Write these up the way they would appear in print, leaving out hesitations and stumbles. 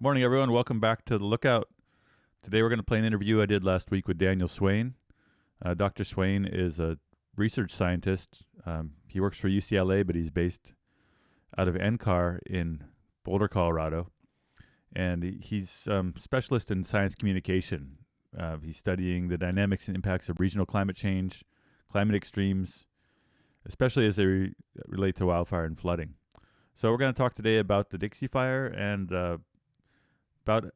Morning, everyone. Welcome back to The Lookout. Today we're going to play an interview I did last week with Daniel Swain. Dr. Swain is a research scientist. He works for UCLA, but he's based out of NCAR in Boulder, Colorado. And he's specialist in science communication. He's studying the dynamics and impacts of regional climate change, climate extremes, especially as they relate to wildfire and flooding. So we're going to talk today about the Dixie Fire and about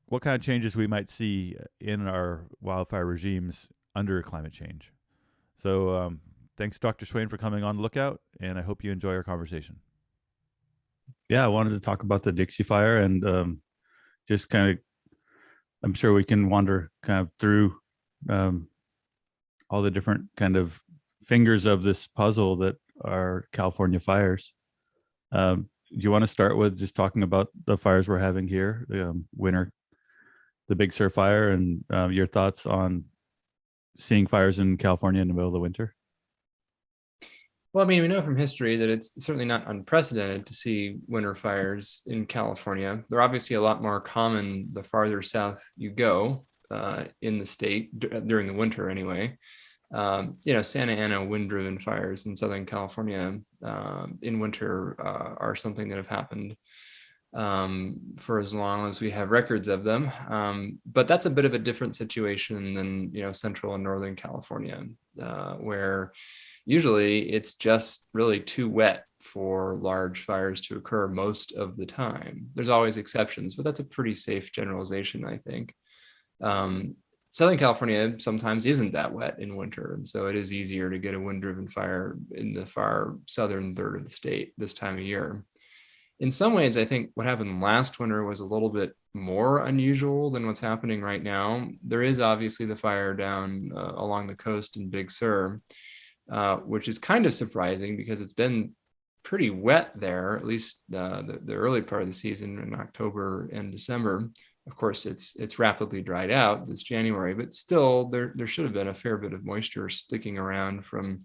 what kind of changes we might see in our wildfire regimes under climate change. So thanks, Dr. Swain, for coming on Lookout, and I hope you enjoy our conversation. Yeah, I wanted to talk about the Dixie Fire and just kind of, I'm sure we can wander kind of through all the different kind of fingers of this puzzle that are California fires. Do you want to start with just talking about the fires we're having here, winter, the Big Sur fire, and your thoughts on seeing fires in California in the middle of the winter? Well, I mean, we know from history that it's certainly not unprecedented to see winter fires in California. They're obviously a lot more common the farther south you go in the state during the winter anyway. Santa Ana wind-driven fires in Southern California in winter are something that have happened for as long as we have records of them. But that's a bit of a different situation than, Central and Northern California, where usually it's just really too wet for large fires to occur most of the time. There's always exceptions, but that's a pretty safe generalization, I think. Southern California sometimes isn't that wet in winter, and so it is easier to get a wind-driven fire in the far southern third of the state this time of year. In some ways, I think what happened last winter was a little bit more unusual than what's happening right now. There is obviously the fire down along the coast in Big Sur, which is kind of surprising because it's been pretty wet there, at least the early part of the season in October and December. Of course, it's rapidly dried out this January, but still there should have been a fair bit of moisture sticking around from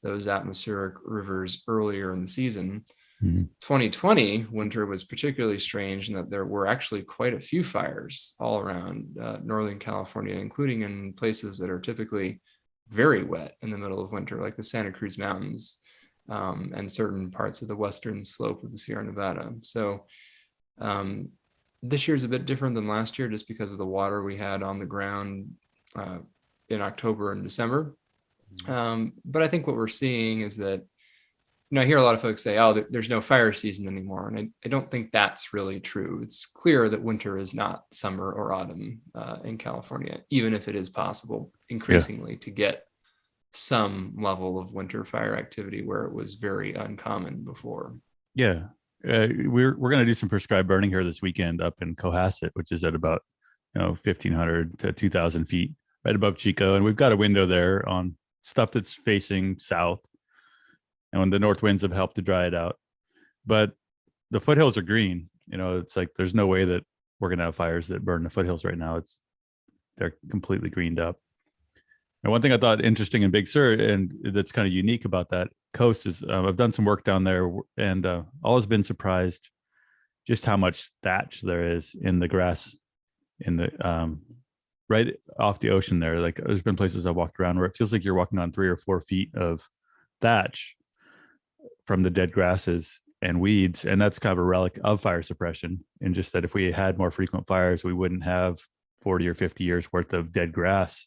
those atmospheric rivers earlier in the season. 2020 winter was particularly strange in that there were actually quite a few fires all around Northern California, including in places that are typically very wet in the middle of winter, like the Santa Cruz Mountains and certain parts of the western slope of the Sierra Nevada. So this year's a bit different than last year just because of the water we had on the ground in October and December. But I think what we're seeing is that, I hear a lot of folks say, oh, there's no fire season anymore. And I don't think that's really true. It's clear that winter is not summer or autumn in California, even if it is possible increasingly to get some level of winter fire activity where it was very uncommon before. Yeah. We're going to do some prescribed burning here this weekend up in Cohasset, which is at about 1,500 to 2,000 feet right above Chico. And we've got a window there on stuff that's facing south. And when the north winds have helped to dry it out. But the foothills are green. It's like there's no way that we're going to have fires that burn the foothills right now. They're completely greened up. And one thing I thought interesting in Big Sur, and that's kind of unique about that coast, is I've done some work down there, and always been surprised just how much thatch there is in the grass in the right off the ocean there. Like there's been places I've walked around where it feels like you're walking on 3 or 4 feet of thatch from the dead grasses and weeds, and that's kind of a relic of fire suppression. And just that if we had more frequent fires, we wouldn't have 40 or 50 years worth of dead grass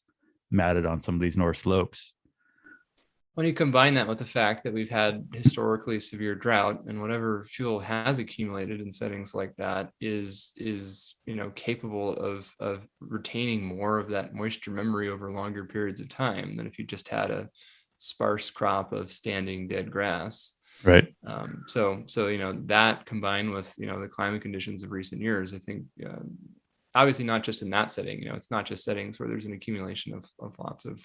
matted on some of these north slopes. When you combine that with the fact that we've had historically severe drought, and whatever fuel has accumulated in settings like that is capable of retaining more of that moisture memory over longer periods of time than if you just had a sparse crop of standing dead grass. Right. So that combined with the climate conditions of recent years, I think obviously not just in that setting. It's not just settings where there's an accumulation of lots of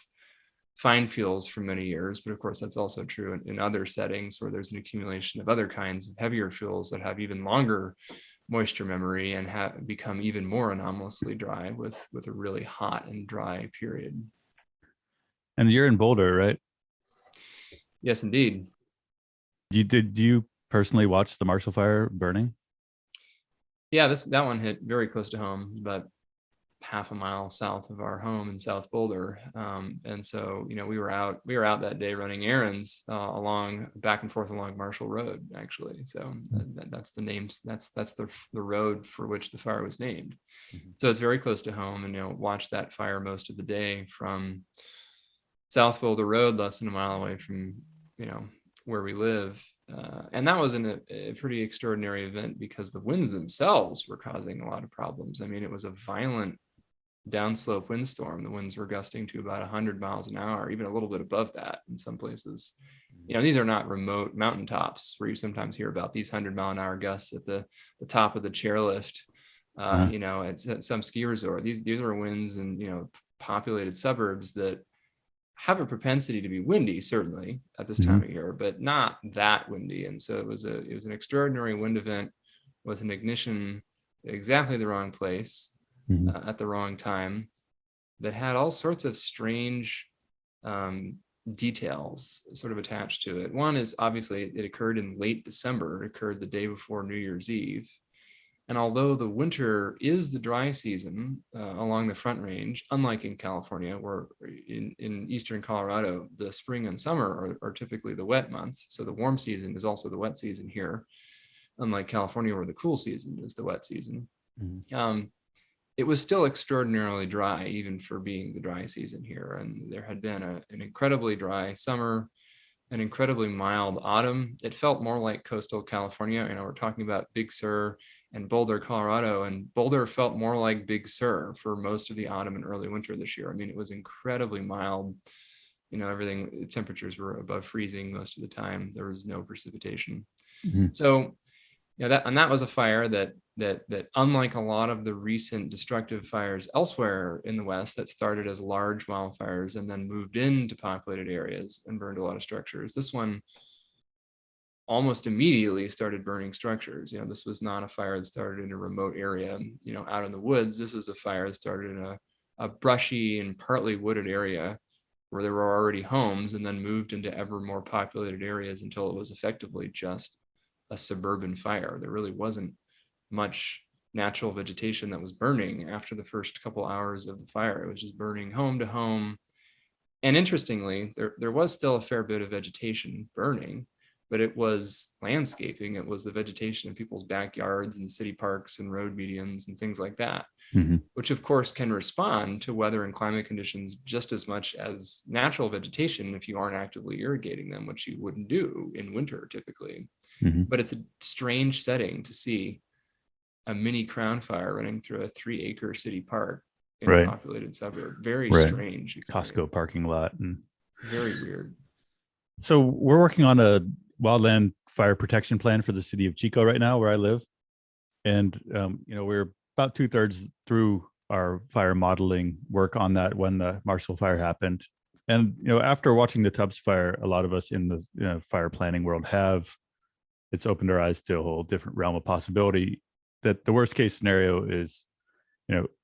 fine fuels for many years, but of course that's also true in other settings where there's an accumulation of other kinds of heavier fuels that have even longer moisture memory and have become even more anomalously dry with a really hot and dry period. And you're in Boulder, right? Yes, indeed. Did you personally watch the Marshall Fire burning? Yeah, that one hit very close to home, about half a mile south of our home in South Boulder. And so, we were out that day running errands back and forth along Marshall Road, actually. So that's the names. That's the road for which the fire was named. Mm-hmm. So it's very close to home, and watched that fire most of the day from South Boulder Road, less than a mile away from, where we live. And that was a pretty extraordinary event because the winds themselves were causing a lot of problems. I mean, it was a violent downslope windstorm. The winds were gusting to about 100 miles an hour, even a little bit above that in some places. These are not remote mountaintops where you sometimes hear about these 100-mile-an-hour gusts at the top of the chairlift, at some ski resort. These are winds in, populated suburbs that have a propensity to be windy, certainly at this time of year, but not that windy. And so it was an extraordinary wind event with an ignition at exactly the wrong place at the wrong time that had all sorts of strange details sort of attached to it. One is obviously it occurred in late December. It occurred the day before New Year's Eve. And although the winter is the dry season along the Front Range, unlike in California, where in eastern Colorado, the spring and summer are typically the wet months. So the warm season is also the wet season here, unlike California, where the cool season is the wet season. It was still extraordinarily dry, even for being the dry season here. And there had been an incredibly dry summer, an incredibly mild autumn. It felt more like coastal California. We're talking about Big Sur and Boulder, Colorado, and Boulder felt more like Big Sur for most of the autumn and early winter this year. I mean, it was incredibly mild. Temperatures were above freezing most of the time. There was no precipitation. So, that was a fire that unlike a lot of the recent destructive fires elsewhere in the West that started as large wildfires and then moved into populated areas and burned a lot of structures, this one almost immediately started burning structures. This was not a fire that started in a remote area, out in the woods. This was a fire that started in a brushy and partly wooded area where there were already homes, and then moved into ever more populated areas until it was effectively just a suburban fire. There really wasn't much natural vegetation that was burning after the first couple hours of the fire. It was just burning home to home. And interestingly, there was still a fair bit of vegetation burning, but it was landscaping. It was the vegetation in people's backyards and city parks and road medians and things like that, which of course can respond to weather and climate conditions just as much as natural vegetation if you aren't actively irrigating them, which you wouldn't do in winter typically. But it's a strange setting to see a mini crown fire running through a 3-acre city park in a populated suburb. Very strange experience. Costco parking lot. And very weird. So we're working on a wildland fire protection plan for the city of Chico right now, where I live. And, we're about 2/3 through our fire modeling work on that when the Marshall Fire happened. And, after watching the Tubbs fire, a lot of us in the fire planning world it's opened our eyes to a whole different realm of possibility, that the worst case scenario is,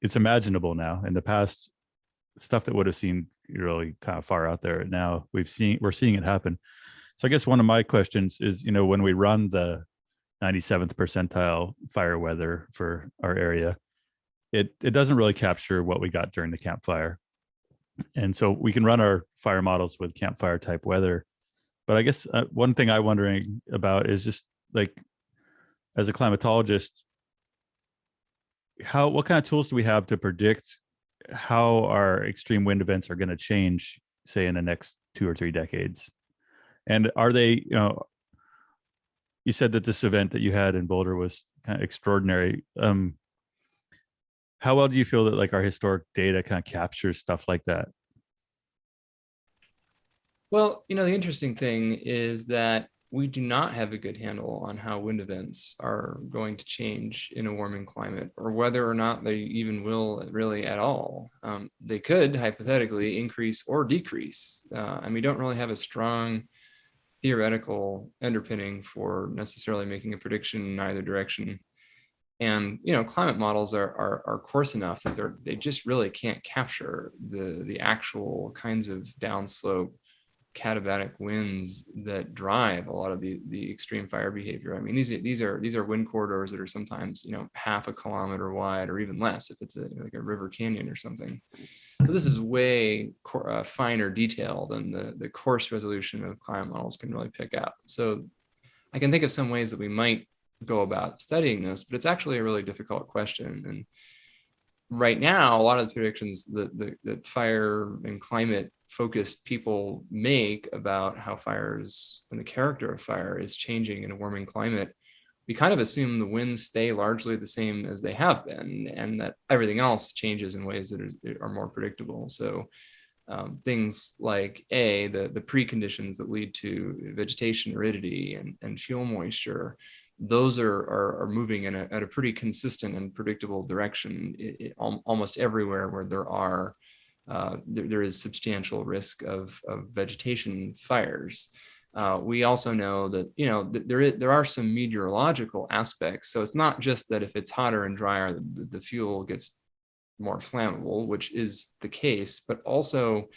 it's imaginable now. In the past, stuff that would have seemed really kind of far out there, now we're seeing it happen. So I guess one of my questions is, when we run the 97th percentile fire weather for our area, it doesn't really capture what we got during the campfire. And so we can run our fire models with campfire type weather. But I guess one thing I'm wondering about is just like, as a climatologist, what kind of tools do we have to predict how our extreme wind events are going to change, say, in the next 2 or 3 decades? And are they, you said that this event that you had in Boulder was kind of extraordinary. How well do you feel that like our historic data kind of captures stuff like that? Well, the interesting thing is that we do not have a good handle on how wind events are going to change in a warming climate, or whether or not they even will really at all. They could hypothetically increase or decrease. And we don't really have a strong theoretical underpinning for necessarily making a prediction in either direction. And climate models are coarse enough that they just really can't capture the actual kinds of downslope katabatic winds that drive a lot of the extreme fire behavior. I mean, these are wind corridors that are sometimes, you know, half a kilometer wide or even less if it's like a river canyon or something. So this is way finer detail than the coarse resolution of climate models can really pick up. So I can think of some ways that we might go about studying this, but it's actually a really difficult question. And right now, a lot of the predictions that fire and climate focused people make about how fires and the character of fire is changing in a warming climate, we kind of assume the winds stay largely the same as they have been, and that everything else changes in ways that are more predictable. So things like the preconditions that lead to vegetation aridity and fuel moisture, those are moving at a pretty consistent and predictable direction almost everywhere where there is substantial risk of vegetation fires. We also know that, you know, there are some meteorological aspects. So it's not just that if it's hotter and drier, the fuel gets more flammable, which is the case, but also,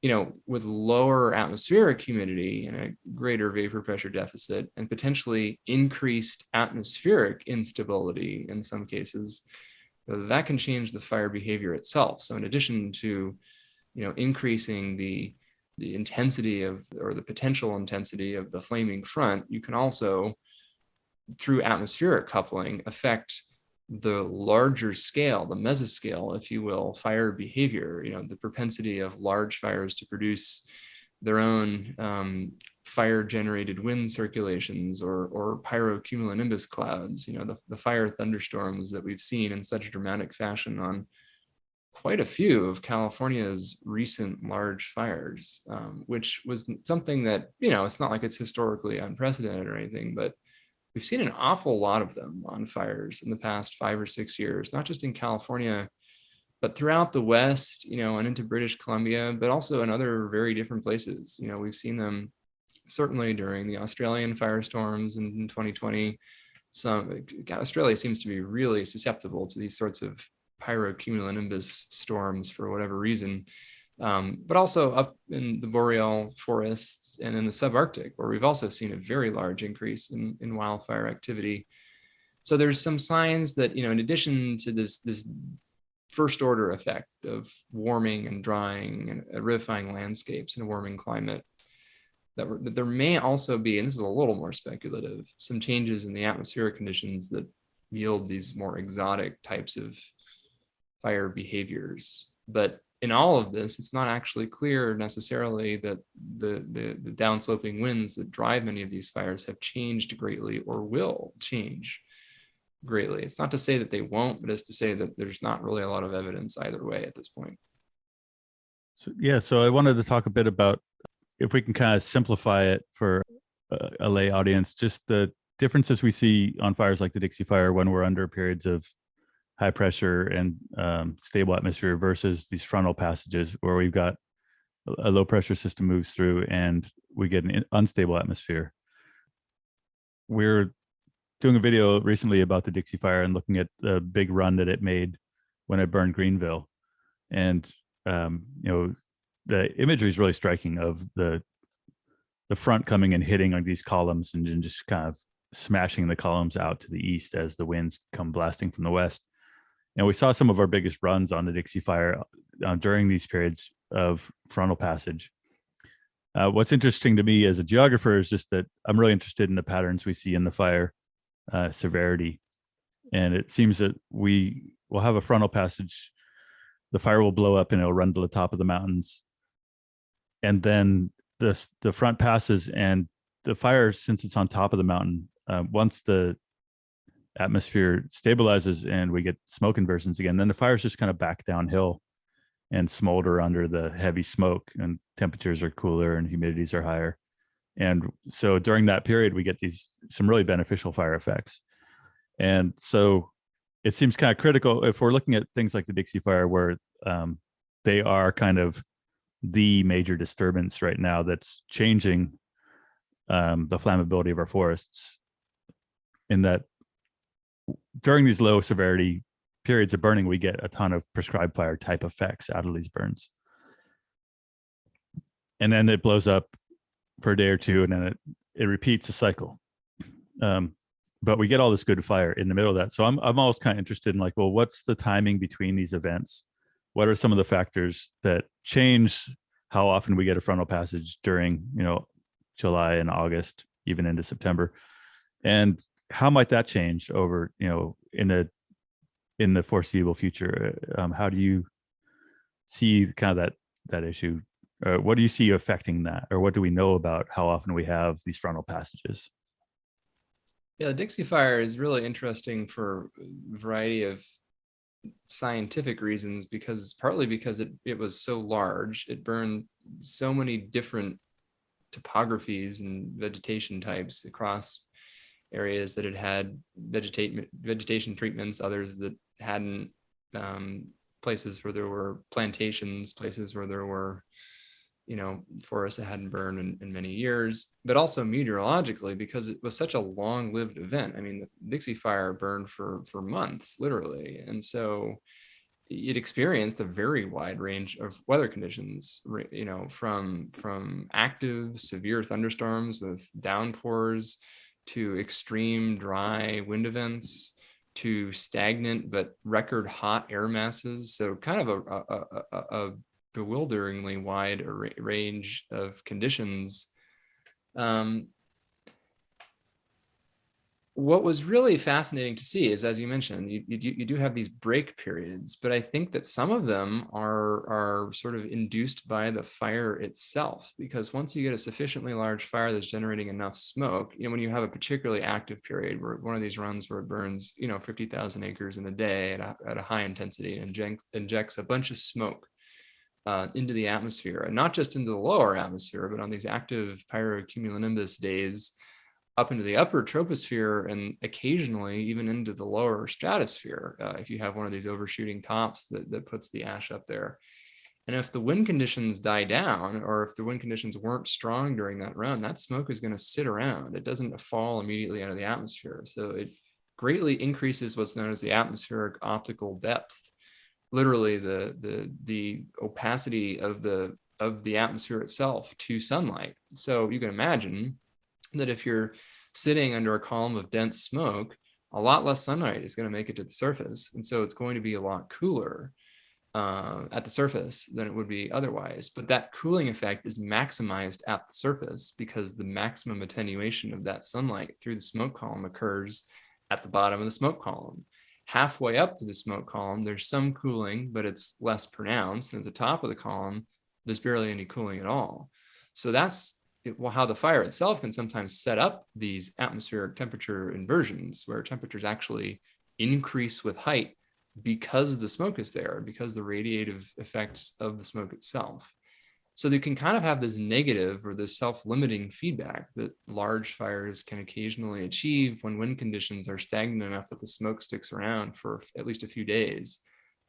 you know, with lower atmospheric humidity and a greater vapor pressure deficit and potentially increased atmospheric instability in some cases, that can change the fire behavior itself. So in addition to, you know, increasing the intensity of, or the potential intensity of the flaming front, you can also, through atmospheric coupling, affect the larger scale, the mesoscale, if you will, fire behavior, you know, the propensity of large fires to produce their own fire generated wind circulations or pyrocumulonimbus clouds, you know, the fire thunderstorms that we've seen in such dramatic fashion on quite a few of California's recent large fires, which was something that, you know, it's not like it's historically unprecedented or anything, but we've seen an awful lot of them on fires in the past 5 or 6 years, not just in California, but throughout the West, you know, and into British Columbia, but also in other very different places. You know, we've seen them certainly during the Australian firestorms in 2020. Australia seems to be really susceptible to these sorts of pyrocumulonimbus storms for whatever reason. But also up in the boreal forests and in the subarctic, where we've also seen a very large increase in wildfire activity. So there's some signs that, you know, in addition to this first order effect of warming and drying and aridifying landscapes in a warming climate, that there may also be, and this is a little more speculative, some changes in the atmospheric conditions that yield these more exotic types of fire behaviors. But in all of this, it's not actually clear necessarily that the downsloping winds that drive many of these fires have changed greatly or will change greatly. It's not to say that they won't, but it's to say that there's not really a lot of evidence either way at this point. So, yeah, so I wanted to talk a bit about, if we can kind of simplify it for a lay audience, just the differences we see on fires like the Dixie Fire when we're under periods of high pressure and stable atmosphere versus these frontal passages where we've got a low pressure system moves through and we get an unstable atmosphere. We're doing a video recently about the Dixie Fire and looking at the big run that it made when it burned Greenville. And, you know, the imagery is really striking of the front coming and hitting on these columns and just kind of smashing the columns out to the east as the winds come blasting from the west. And we saw some of our biggest runs on the Dixie Fire during these periods of frontal passage. What's interesting to me as a geographer is just that I'm really interested in the patterns we see in the fire severity. And it seems that we will have a frontal passage, the fire will blow up and it'll run to the top of the mountains. And then the front passes and the fire, since it's on top of the mountain, once the atmosphere stabilizes and we get smoke inversions again, then the fires just kind of back downhill and smolder under the heavy smoke, and temperatures are cooler and humidities are higher. And so during that period, we get some really beneficial fire effects. And so it seems kind of critical if we're looking at things like the Dixie Fire, where they are kind of the major disturbance right now that's changing the flammability of our forests, in that during these low severity periods of burning, we get a ton of prescribed fire type effects out of these burns. and then it blows up for a day or two, and then it repeats the cycle. But we get all this good fire in the middle of that. So I'm always kind of interested in like, well, what's the timing between these events? What are some of the factors that change how often we get a frontal passage during, July and August, even into September? And how might that change over, in the foreseeable future? How do you see kind of that issue? What do you see affecting that? Or what do we know about how often we have these frontal passages? Yeah, the Dixie Fire is really interesting for a variety of scientific reasons, partly because it was so large. It burned so many different topographies and vegetation types across areas that had vegetation treatments, others that hadn't, places where there were plantations, places where there were forests that hadn't burned in many years, but also meteorologically, because it was such a long-lived event. I mean, the Dixie Fire burned for months, literally. And so it experienced a very wide range of weather conditions, from active, severe thunderstorms with downpours to extreme dry wind events to stagnant but record hot air masses. So kind of a bewilderingly wide range of conditions. What was really fascinating to see is, as you mentioned, you do have these break periods, but I think that some of them are sort of induced by the fire itself, because once you get a sufficiently large fire that's generating enough smoke, when you have a particularly active period, where one of these runs where it burns 50,000 acres in a day at a high intensity and injects a bunch of smoke into the atmosphere, and not just into the lower atmosphere, but on these active pyrocumulonimbus days up into the upper troposphere, and occasionally even into the lower stratosphere, if you have one of these overshooting tops that puts the ash up there. And if the wind conditions die down, or if the wind conditions weren't strong during that run, that smoke is going to sit around. It doesn't fall immediately out of the atmosphere. So it greatly increases what's known as the atmospheric optical depth, literally the opacity of the atmosphere itself to sunlight. So you can imagine that if you're sitting under a column of dense smoke, a lot less sunlight is going to make it to the surface. And so it's going to be a lot cooler at the surface than it would be otherwise. But that cooling effect is maximized at the surface because the maximum attenuation of that sunlight through the smoke column occurs at the bottom of the smoke column. Halfway up to the smoke column, there's some cooling, but it's less pronounced. And at the top of the column, there's barely any cooling at all. So that's how the fire itself can sometimes set up these atmospheric temperature inversions, where temperatures actually increase with height because the smoke is there, because the radiative effects of the smoke itself. So you can kind of have this negative or this self-limiting feedback that large fires can occasionally achieve when wind conditions are stagnant enough that the smoke sticks around for at least a few days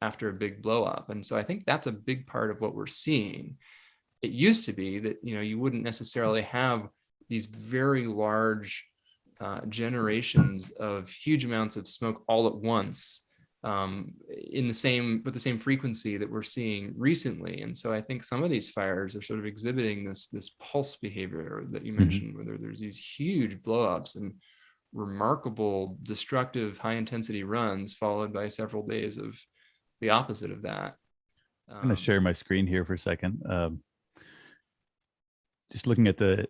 after a big blow up. And so I think that's a big part of what we're seeing. It used to be that you wouldn't necessarily have these very large generations of huge amounts of smoke all at once with the same frequency that we're seeing recently. And so I think some of these fires are sort of exhibiting this pulse behavior that you mentioned, where there's these huge blowups and remarkable destructive high intensity runs followed by several days of the opposite of that. I'm going to share my screen here for a second. Just looking at the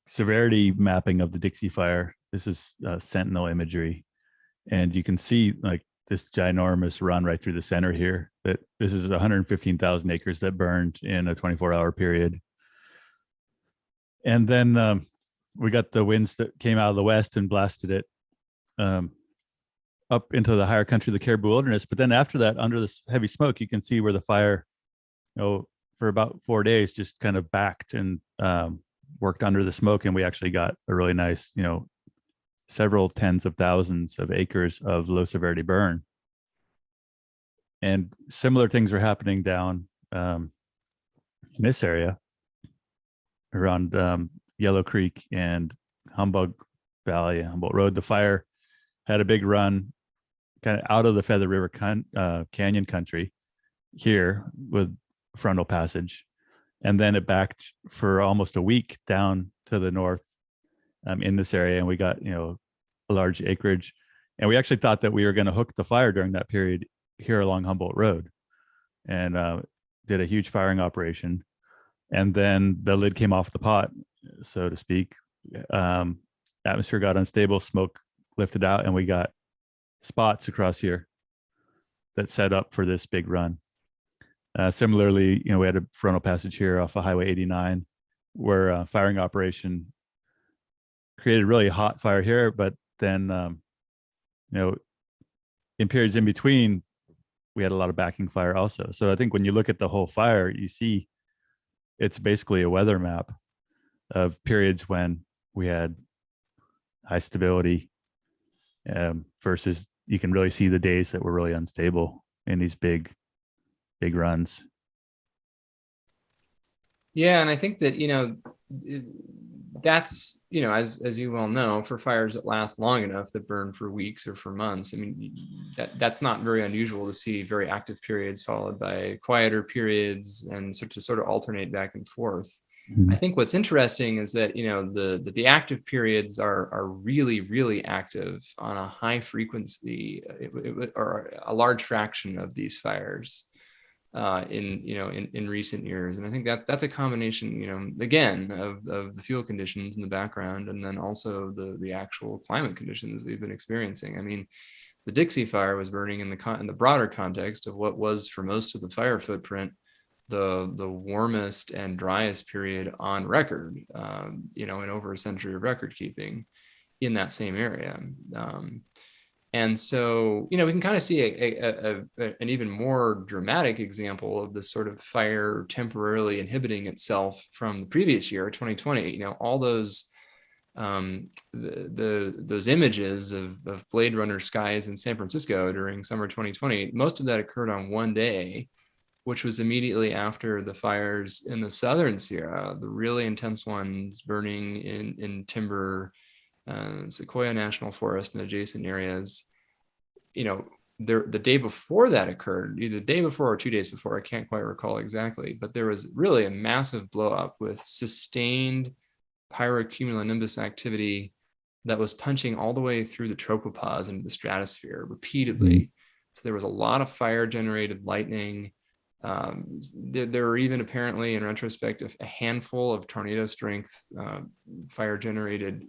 severity mapping of the Dixie Fire. This is Sentinel imagery. And you can see like this ginormous run right through the center here, that this is 115,000 acres that burned in a 24-hour period. And then we got the winds that came out of the west and blasted it up into the higher country of the Caribou Wilderness. But then after that, under this heavy smoke, you can see where the fire, for about 4 days, just kind of backed and worked under the smoke. And we actually got a really nice, several tens of thousands of acres of low severity burn. And similar things are happening down in this area around Yellow Creek and Humbug Valley and Humboldt Road. The fire had a big run kind of out of the Feather River Canyon country here with frontal passage. and then it backed for almost a week down to the north in this area, and we got a large acreage, and we actually thought that we were going to hook the fire during that period here along Humboldt Road, and did a huge firing operation, and then the lid came off the pot, so to speak. Atmosphere got unstable, smoke lifted out, and we got spots across here that set up for this big run. Similarly, we had a frontal passage here off of Highway 89 where firing operation created really hot fire here, but then, in periods in between, we had a lot of backing fire also. So I think when you look at the whole fire, you see it's basically a weather map of periods when we had high stability versus you can really see the days that were really unstable in these big runs. Yeah, and I think that that's as you well know, for fires that last long enough, that burn for weeks or for months. I mean, that's not very unusual to see very active periods followed by quieter periods, and to sort of alternate back and forth. I think what's interesting is that the active periods are really, really active on a high frequency, or a large fraction of these fires in recent years. And I think that's a combination, again, of the fuel conditions in the background, and then also the actual climate conditions we've been experiencing. I mean, the Dixie Fire was burning in the broader context of what was, for most of the fire footprint, the warmest and driest period on record, in over a century of record keeping in that same area. And so, we can kind of see an even more dramatic example of this sort of fire temporarily inhibiting itself from the previous year, 2020. All those those images of Blade Runner skies in San Francisco during summer 2020, most of that occurred on one day, which was immediately after the fires in the southern Sierra, the really intense ones burning in timber, Sequoia National Forest and adjacent areas. The day before that occurred, either the day before or 2 days before, I can't quite recall exactly, but there was really a massive blow up with sustained pyrocumulonimbus activity that was punching all the way through the tropopause into the stratosphere repeatedly. So there was a lot of fire generated lightning. There were even, apparently, in retrospect, a handful of tornado strength fire generated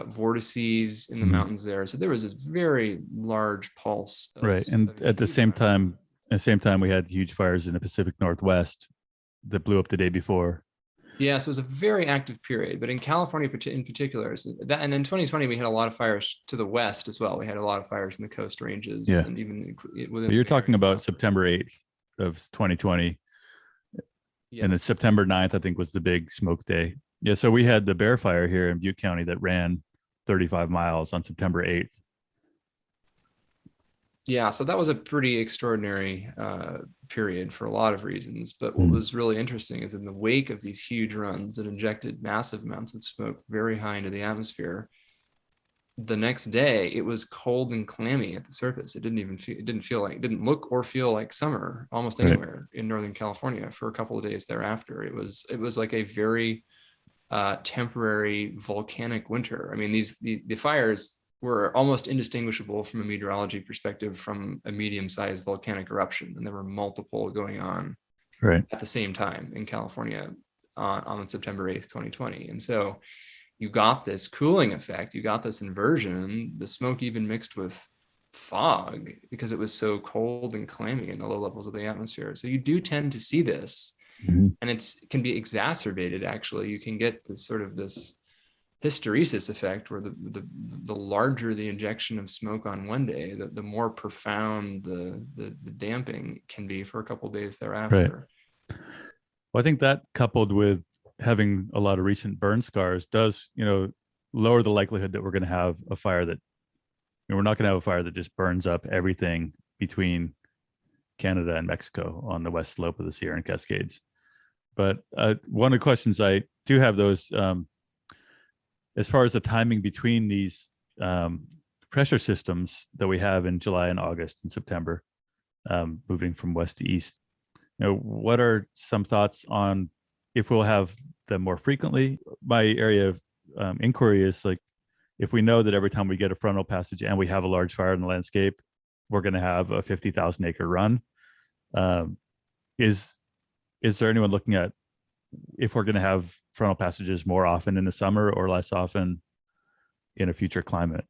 vortices in the mountains there. So there was this very large pulse. Right. And at the same time, we had huge fires in the Pacific Northwest that blew up the day before. Yeah, so it was a very active period, but in California in particular, and in 2020, we had a lot of fires to the west as well. We had a lot of fires in the coast ranges. Yeah. And even within. You're talking about September 8th of 2020. Yes. And then September 9th, I think, was the big smoke day. Yeah, so we had the Bear Fire here in Butte County that ran 35 miles on September 8th. Yeah, so that was a pretty extraordinary period for a lot of reasons. But what was really interesting is in the wake of these huge runs that injected massive amounts of smoke very high into the atmosphere, the next day it was cold and clammy at the surface. It didn't look or feel like summer almost anywhere in Northern California for a couple of days thereafter. It was like a very temporary volcanic winter. I mean, the fires were almost indistinguishable from a meteorology perspective from a medium-sized volcanic eruption, and there were multiple going on at the same time in California on September 8th, 2020. And so you got this cooling effect, you got this inversion, the smoke even mixed with fog because it was so cold and clammy in the low levels of the atmosphere. So you do tend to see this. And it can be exacerbated. Actually, you can get this sort of this hysteresis effect where the larger the injection of smoke on one day, the more profound the damping can be for a couple of days thereafter. Right. Well, I think that, coupled with having a lot of recent burn scars, does lower the likelihood that we're going to have a fire that we're not going to have a fire that just burns up everything between Canada and Mexico on the west slope of the Sierra and Cascades. But one of the questions I do have, those as far as the timing between these pressure systems that we have in July and August and September, moving from west to east, what are some thoughts on if we'll have them more frequently. My area of inquiry is like, if we know that every time we get a frontal passage and we have a large fire in the landscape, we're going to have a 50,000 acre run. Is there anyone looking at if we're going to have frontal passages more often in the summer or less often in a future climate?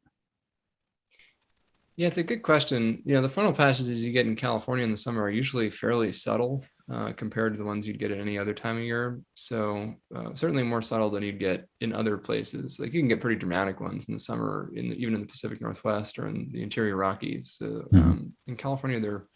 Yeah, it's a good question. The frontal passages you get in California in the summer are usually fairly subtle compared to the ones you'd get at any other time of year. So certainly more subtle than you'd get in other places. Like you can get pretty dramatic ones in the summer, even in the Pacific Northwest or in the interior Rockies. So, in California, they're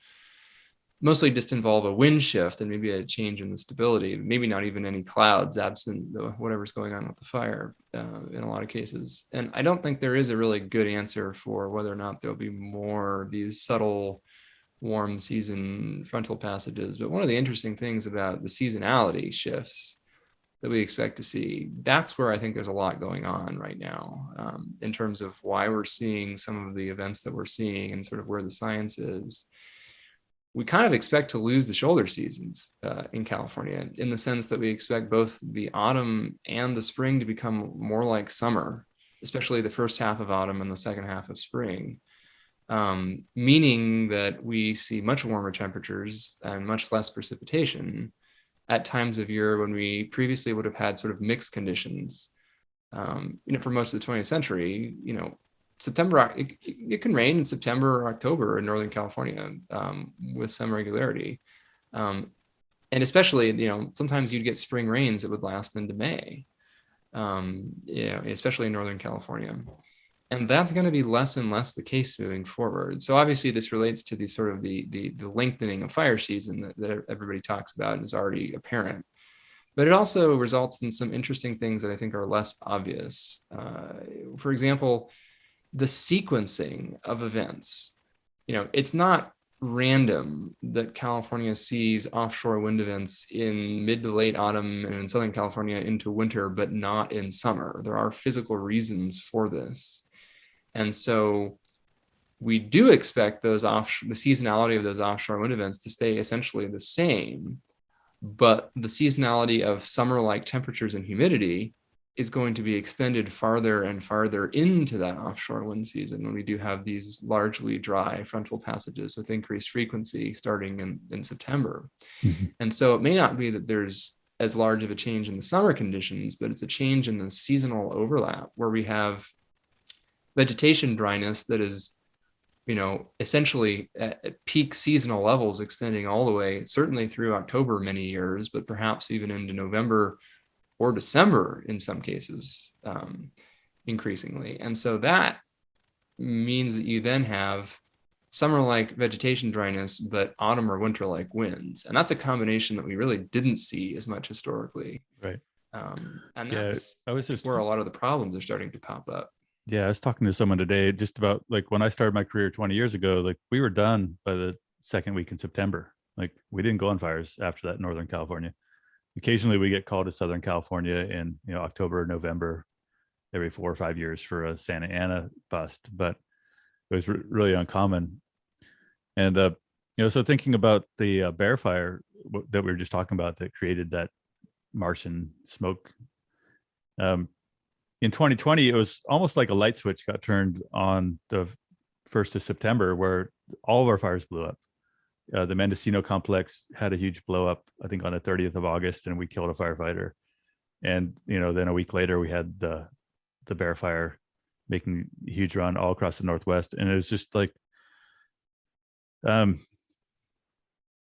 mostly just involve a wind shift and maybe a change in the stability, maybe not even any clouds absent whatever's going on with the fire in a lot of cases. And I don't think there is a really good answer for whether or not there'll be more of these subtle warm season frontal passages. But one of the interesting things about the seasonality shifts that we expect to see, that's where I think there's a lot going on right now in terms of why we're seeing some of the events that we're seeing and sort of where the science is. We kind of expect to lose the shoulder seasons in California in the sense that we expect both the autumn and the spring to become more like summer, especially the first half of autumn and the second half of spring, meaning that we see much warmer temperatures and much less precipitation at times of year when we previously would have had sort of mixed conditions. For most of the 20th century, September, it can rain in September or October in Northern California with some regularity. And especially, sometimes you'd get spring rains that would last into May, especially in Northern California. And that's going to be less and less the case moving forward. So obviously this relates to the sort of the lengthening of fire season that everybody talks about and is already apparent. But it also results in some interesting things that I think are less obvious. For example, the sequencing of events. It's not random that California sees offshore wind events in mid to late autumn and in Southern California into winter, but not in summer. There are physical reasons for this. And so we do expect the seasonality of those offshore wind events to stay essentially the same, but the seasonality of summer-like temperatures and humidity is going to be extended farther and farther into that offshore wind season when we do have these largely dry frontal passages with increased frequency starting in September. Mm-hmm. And so it may not be that there's as large of a change in the summer conditions, but it's a change in the seasonal overlap where we have vegetation dryness that is, essentially at peak seasonal levels extending all the way, certainly through October many years, but perhaps even into November or December in some cases, increasingly. And so that means that you then have summer-like vegetation dryness, but autumn or winter-like winds. And that's a combination that we really didn't see as much historically. Right. And that's where a lot of the problems are starting to pop up. Yeah, I was talking to someone today just about like when I started my career 20 years ago, like we were done by the second week in September. Like we didn't go on fires after that in Northern California. Occasionally we get called to Southern California in October, November, every 4 or 5 years for a Santa Ana bust, but it was really uncommon. And so thinking about the bear fire that we were just talking about that created that Martian smoke, in 2020 it was almost like a light switch got turned on the 1st of September where all of our fires blew up. The Mendocino complex had a huge blow up, I think on the 30th of August, and we killed a firefighter. And, then a week later we had the bear fire making a huge run all across the Northwest. And it was just like,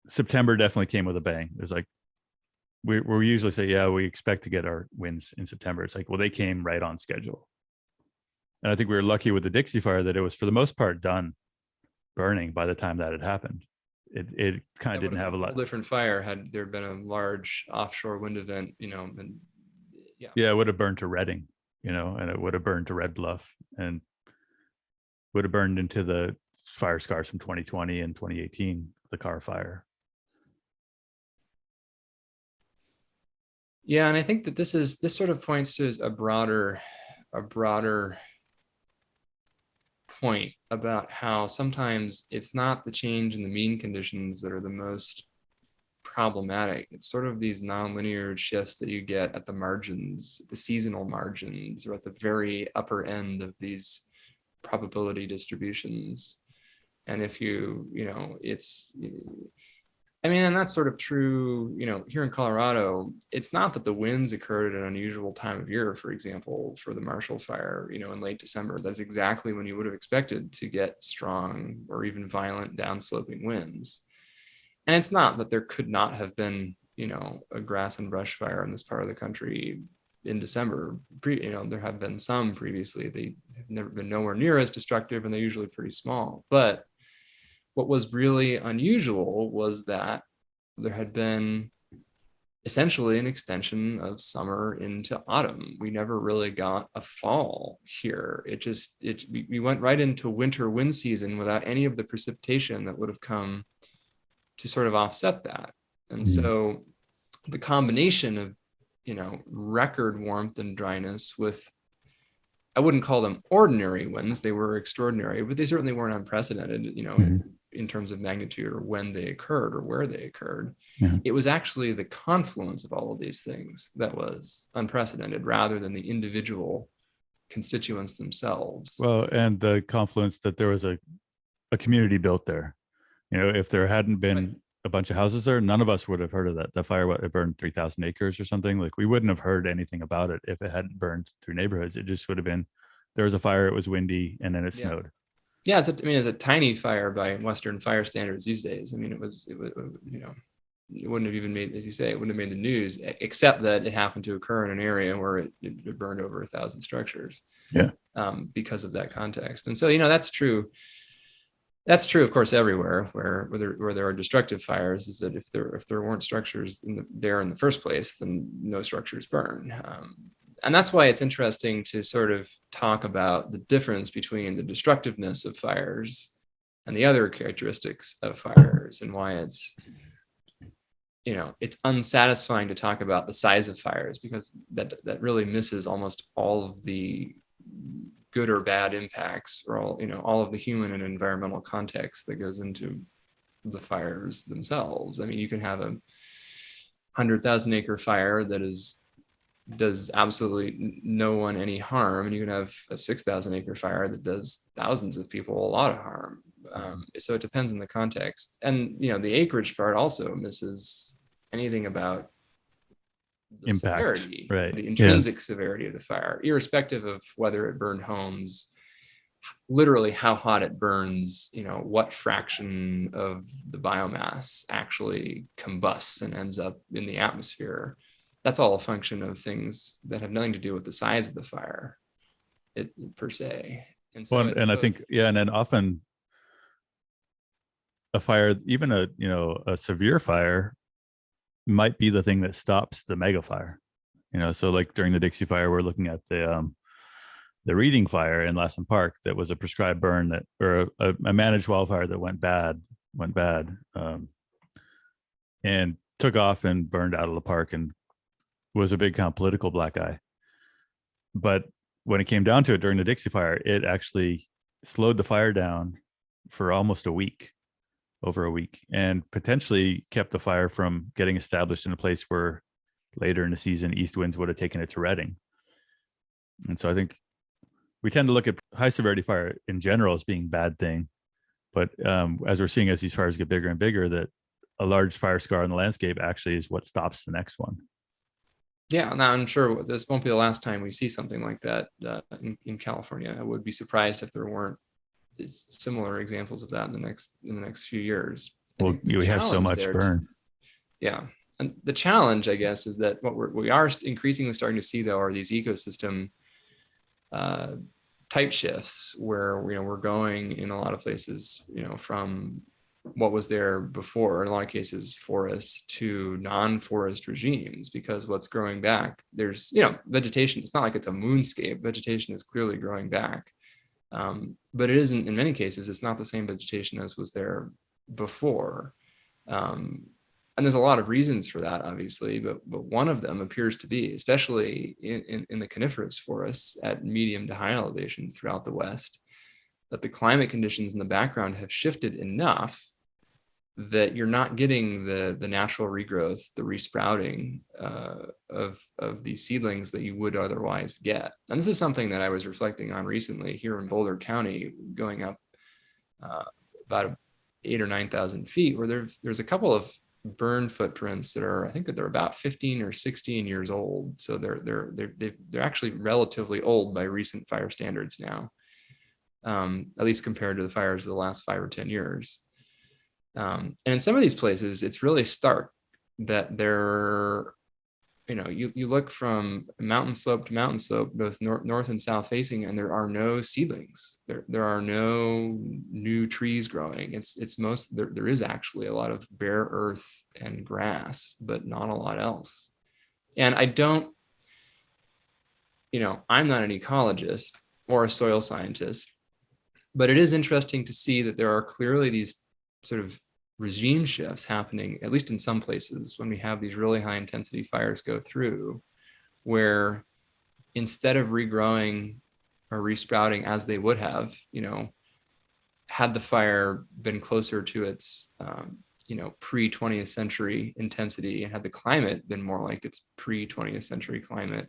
September definitely came with a bang. It was like, we usually say, yeah, we expect to get our winds in September. It's like, well, they came right on schedule. And I think we were lucky with the Dixie Fire that it was for the most part done burning by the time that had happened. It kind of didn't have a lot different fire had there been a large offshore wind event, and it would have burned to Redding, and it would have burned to Red Bluff and would have burned into the fire scars from 2020 and 2018, the car fire. Yeah, and I think that this sort of points to a broader point about how sometimes it's not the change in the mean conditions that are the most problematic. It's sort of these nonlinear shifts that you get at the margins, the seasonal margins, or at the very upper end of these probability distributions. And if you know, I mean, and that's sort of true, you know, here in Colorado. It's not that the winds occurred at an unusual time of year, for example, for the Marshall Fire, you know, in late December. That's exactly when you would have expected to get strong or even violent downsloping winds. And it's not that there could not have been, you know, a grass and brush fire in this part of the country in December. You know, there have been some previously. They have never been nowhere near as destructive, and they're usually pretty small. But what was really unusual was that there had been essentially an extension of summer into autumn. We never really got a fall here. We went right into winter wind season without any of the precipitation that would have come to sort of offset that. And so the combination of, you know, record warmth and dryness with, I wouldn't call them ordinary winds, they were extraordinary, but they certainly weren't unprecedented, you know, in terms of magnitude or when they occurred or where they occurred. It was actually the confluence of all of these things that was unprecedented rather than the individual constituents themselves. Well, and the confluence that there was a community built there. You know, if there hadn't been a bunch of houses there, none of us would have heard of that. The fire, it burned 3,000 acres or something. Like, we wouldn't have heard anything about it if it hadn't burned through neighborhoods. It just would have been, there was a fire, it was windy, and then it snowed. Yeah, it's a tiny fire by Western fire standards these days. I mean, it was, you know, it wouldn't have even made, as you say, it wouldn't have made the news, except that it happened to occur in an area where it burned over 1,000 structures. Because of that context. And so, you know, that's true. That's true, of course, everywhere where there are destructive fires, is that if there weren't structures there in the first place, then no structures burn. And that's why it's interesting to sort of talk about the difference between the destructiveness of fires and the other characteristics of fires, and why it's, you know, it's unsatisfying to talk about the size of fires, because that really misses almost all of the good or bad impacts, or all of the human and environmental context that goes into the fires themselves. I mean, you can have a 100,000 acre fire that does absolutely no one any harm, and you can have a 6,000 acre fire that does thousands of people a lot of harm. So it depends on the context, and you know, the acreage part also misses anything about the impact, severity, right? The intrinsic severity of the fire, irrespective of whether it burned homes, literally how hot it burns, you know, what fraction of the biomass actually combusts and ends up in the atmosphere. That's all a function of things that have nothing to do with the size of the fire, per se. And so, and I think, and then often a fire, even a severe fire, might be the thing that stops the mega fire. You know, so like during the Dixie Fire, we're looking at the Reading Fire in Lassen Park. That was a prescribed burn or a managed wildfire that went bad, and took off and burned out of the park, and was a big political black eye. But when it came down to it during the Dixie Fire, it actually slowed the fire down for almost over a week, and potentially kept the fire from getting established in a place where later in the season east winds would have taken it to Reading. And so I think we tend to look at high severity fire in general as being a bad thing, but as we're seeing, as these fires get bigger and bigger, that a large fire scar on the landscape actually is what stops the next one. Yeah, now I'm sure this won't be the last time we see something like that in California. I would be surprised if there weren't similar examples of that in the next few years. Well, we have so much burn. Yeah, and the challenge, I guess, is that what we are increasingly starting to see, though, are these ecosystem type shifts, where we're going in a lot of places, from what was there before, in a lot of cases forests, to non-forest regimes, because what's growing back, there's vegetation. It's not like it's a moonscape. Vegetation is clearly growing back. But it isn't, in many cases, it's not the same vegetation as was there before. And there's a lot of reasons for that, obviously, but one of them appears to be, especially in the coniferous forests at medium to high elevations throughout the West, that the climate conditions in the background have shifted enough that you're not getting the natural regrowth, the resprouting of these seedlings that you would otherwise get. And this is something that I was reflecting on recently here in Boulder County, going up about 8,000 or 9,000 feet, where there's a couple of burn footprints that are, I think that they're about 15 or 16 years old. So they're actually relatively old by recent fire standards now, at least compared to the fires of the last 5 or 10 years. And in some of these places, it's really stark that they're, you look from mountain slope to mountain slope, both north and south facing, and there are no seedlings. There are no new trees growing. There is actually a lot of bare earth and grass, but not a lot else. And I'm not an ecologist or a soil scientist, but it is interesting to see that there are clearly these sort of regime shifts happening, at least in some places, when we have these really high intensity fires go through, where instead of regrowing or resprouting as they would have, had the fire been closer to its, pre-20th century intensity, and had the climate been more like its pre-20th century climate,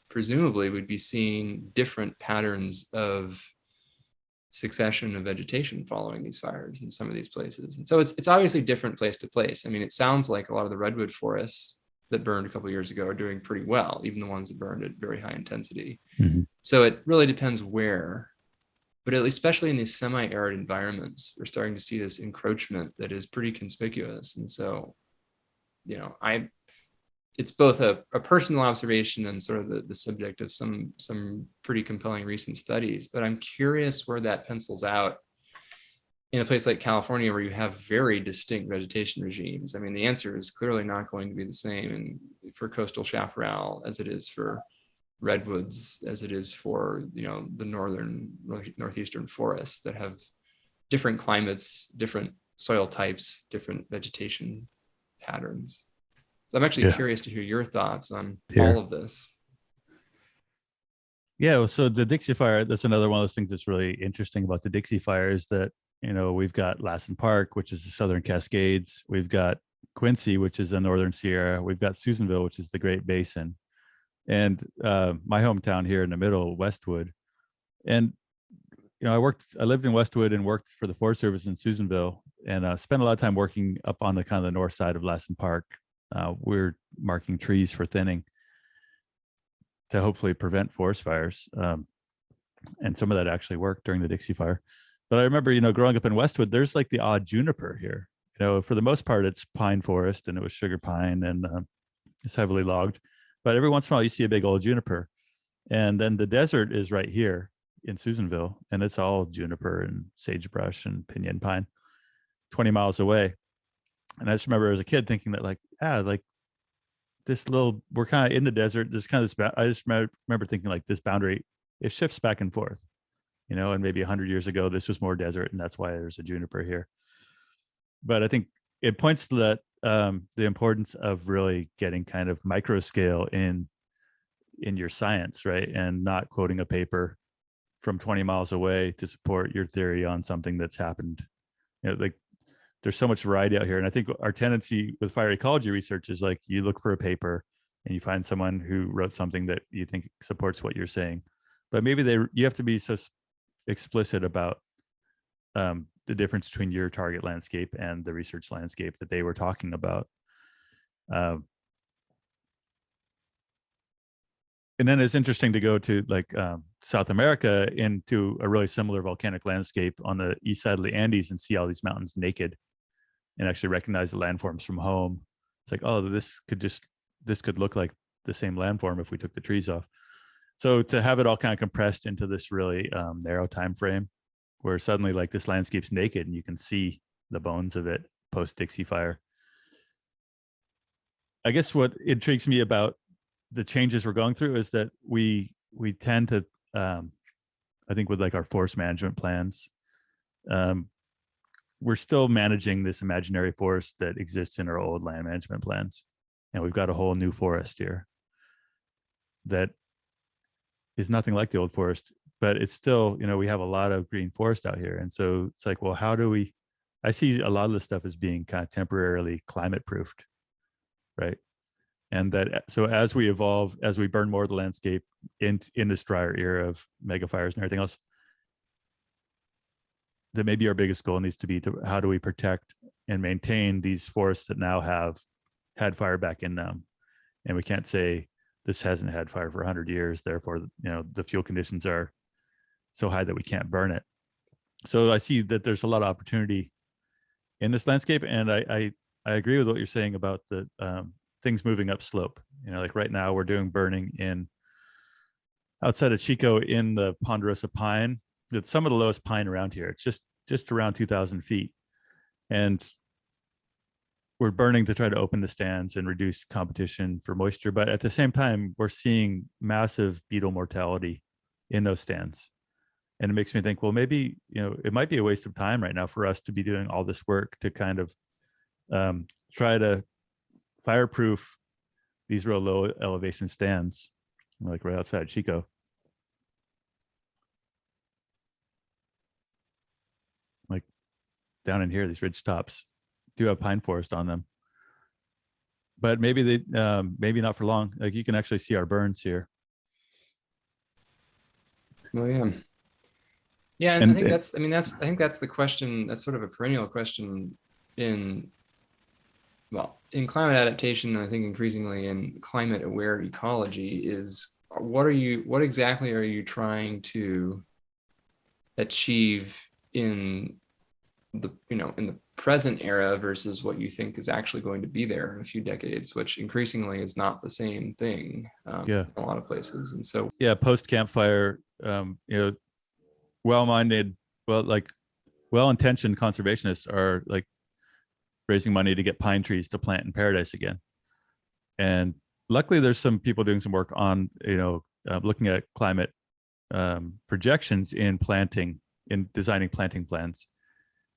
presumably we'd be seeing different patterns of succession of vegetation following these fires in some of these places. And so it's obviously different place to place. I mean, it sounds like a lot of the redwood forests that burned a couple of years ago are doing pretty well, even the ones that burned at very high intensity. Mm-hmm. So it really depends where, but especially in these semi-arid environments, we're starting to see this encroachment that is pretty conspicuous. And so, it's both a personal observation and sort of the subject of some pretty compelling recent studies, but I'm curious where that pencils out in a place like California, where you have very distinct vegetation regimes. I mean, the answer is clearly not going to be the same for coastal chaparral as it is for redwoods, as it is for, the northeastern forests that have different climates, different soil types, different vegetation patterns. So I'm actually curious to hear your thoughts on all of this. Yeah, so the Dixie Fire, that's another one of those things that's really interesting about the Dixie Fire is that, we've got Lassen Park, which is the Southern Cascades. We've got Quincy, which is the Northern Sierra. We've got Susanville, which is the Great Basin. And my hometown here in the middle, Westwood. And, I lived in Westwood and worked for the Forest Service in Susanville, and spent a lot of time working up on the kind of the north side of Lassen Park. We're marking trees for thinning to hopefully prevent forest fires. And some of that actually worked during the Dixie Fire. But I remember, growing up in Westwood, there's like the odd juniper here. For the most part, it's pine forest, and it was sugar pine, and it's heavily logged. But every once in a while, you see a big old juniper. And then the desert is right here in Susanville, and it's all juniper and sagebrush and pinyon pine 20 miles away. And I just remember as a kid thinking that we're kind of in the desert. There's kind of this, I just remember thinking like this boundary, it shifts back and forth, and maybe 100 years ago, this was more desert, and that's why there's a juniper here. But I think it points to that, the importance of really getting kind of micro scale in your science, right? And not quoting a paper from 20 miles away to support your theory on something that's happened. There's so much variety out here. And I think our tendency with fire ecology research is like, you look for a paper and you find someone who wrote something that you think supports what you're saying. But maybe you have to be so explicit about the difference between your target landscape and the research landscape that they were talking about. And then it's interesting to go to South America into a really similar volcanic landscape on the east side of the Andes and see all these mountains naked and actually recognize the landforms from home. It's like, oh, this could look like the same landform if we took the trees off. So to have it all kind of compressed into this really narrow time frame where suddenly this landscape's naked and you can see the bones of it post Dixie Fire. I guess what intrigues me about the changes we're going through is that we tend to, I think with our forest management plans, we're still managing this imaginary forest that exists in our old land management plans. And we've got a whole new forest here that is nothing like the old forest, but it's still, we have a lot of green forest out here. And so it's like, well, how do we I see a lot of this stuff as being kind of temporarily climate proofed, right? And that so as we evolve, as we burn more of the landscape in this drier era of mega fires and everything else, that maybe our biggest goal needs to be to how do we protect and maintain these forests that now have had fire back in them. And we can't say this hasn't had fire for 100 years, therefore, you know, the fuel conditions are so high that we can't burn it. So I see that there's a lot of opportunity in this landscape, and I agree with what you're saying about the things moving up slope. You know, like right now we're doing burning in outside of Chico in the ponderosa pine. It's some of the lowest pine around here. It's just around 2,000 feet, and we're burning to try to open the stands and reduce competition for moisture. But at the same time, we're seeing massive beetle mortality in those stands. And it makes me think, well, maybe, you know, it might be a waste of time right now for us to be doing all this work to kind of try to fireproof these real low elevation stands, like right outside Chico. Like down in here, these ridge tops do have pine forest on them, but maybe they maybe not for long. Like you can actually see our burns here. Oh yeah. Yeah, and I think that's the question. That's sort of a perennial question in climate adaptation, and I think increasingly in climate aware ecology is what exactly are you trying to achieve in the present era versus what you think is actually going to be there in a few decades, which increasingly is not the same thing in a lot of places. And so post campfire, you know, well-intentioned conservationists are like raising money to get pine trees to plant in paradise again. And luckily there's some people doing some work on, you know, looking at climate projections in designing planting plans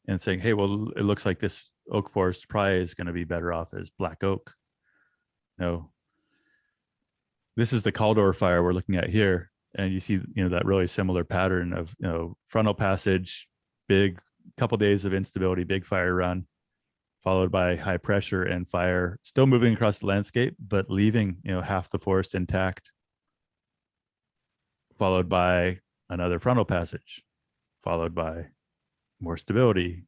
and saying, hey, well, it looks like this oak forest probably is going to be better off as black oak. No, this is the Caldor fire we're looking at here. And you see, you know, that really similar pattern of, you know, frontal passage, big couple days of instability, big fire run, followed by high pressure and fire, still moving across the landscape, but leaving, you know, half the forest intact, followed by another frontal passage, followed by more stability.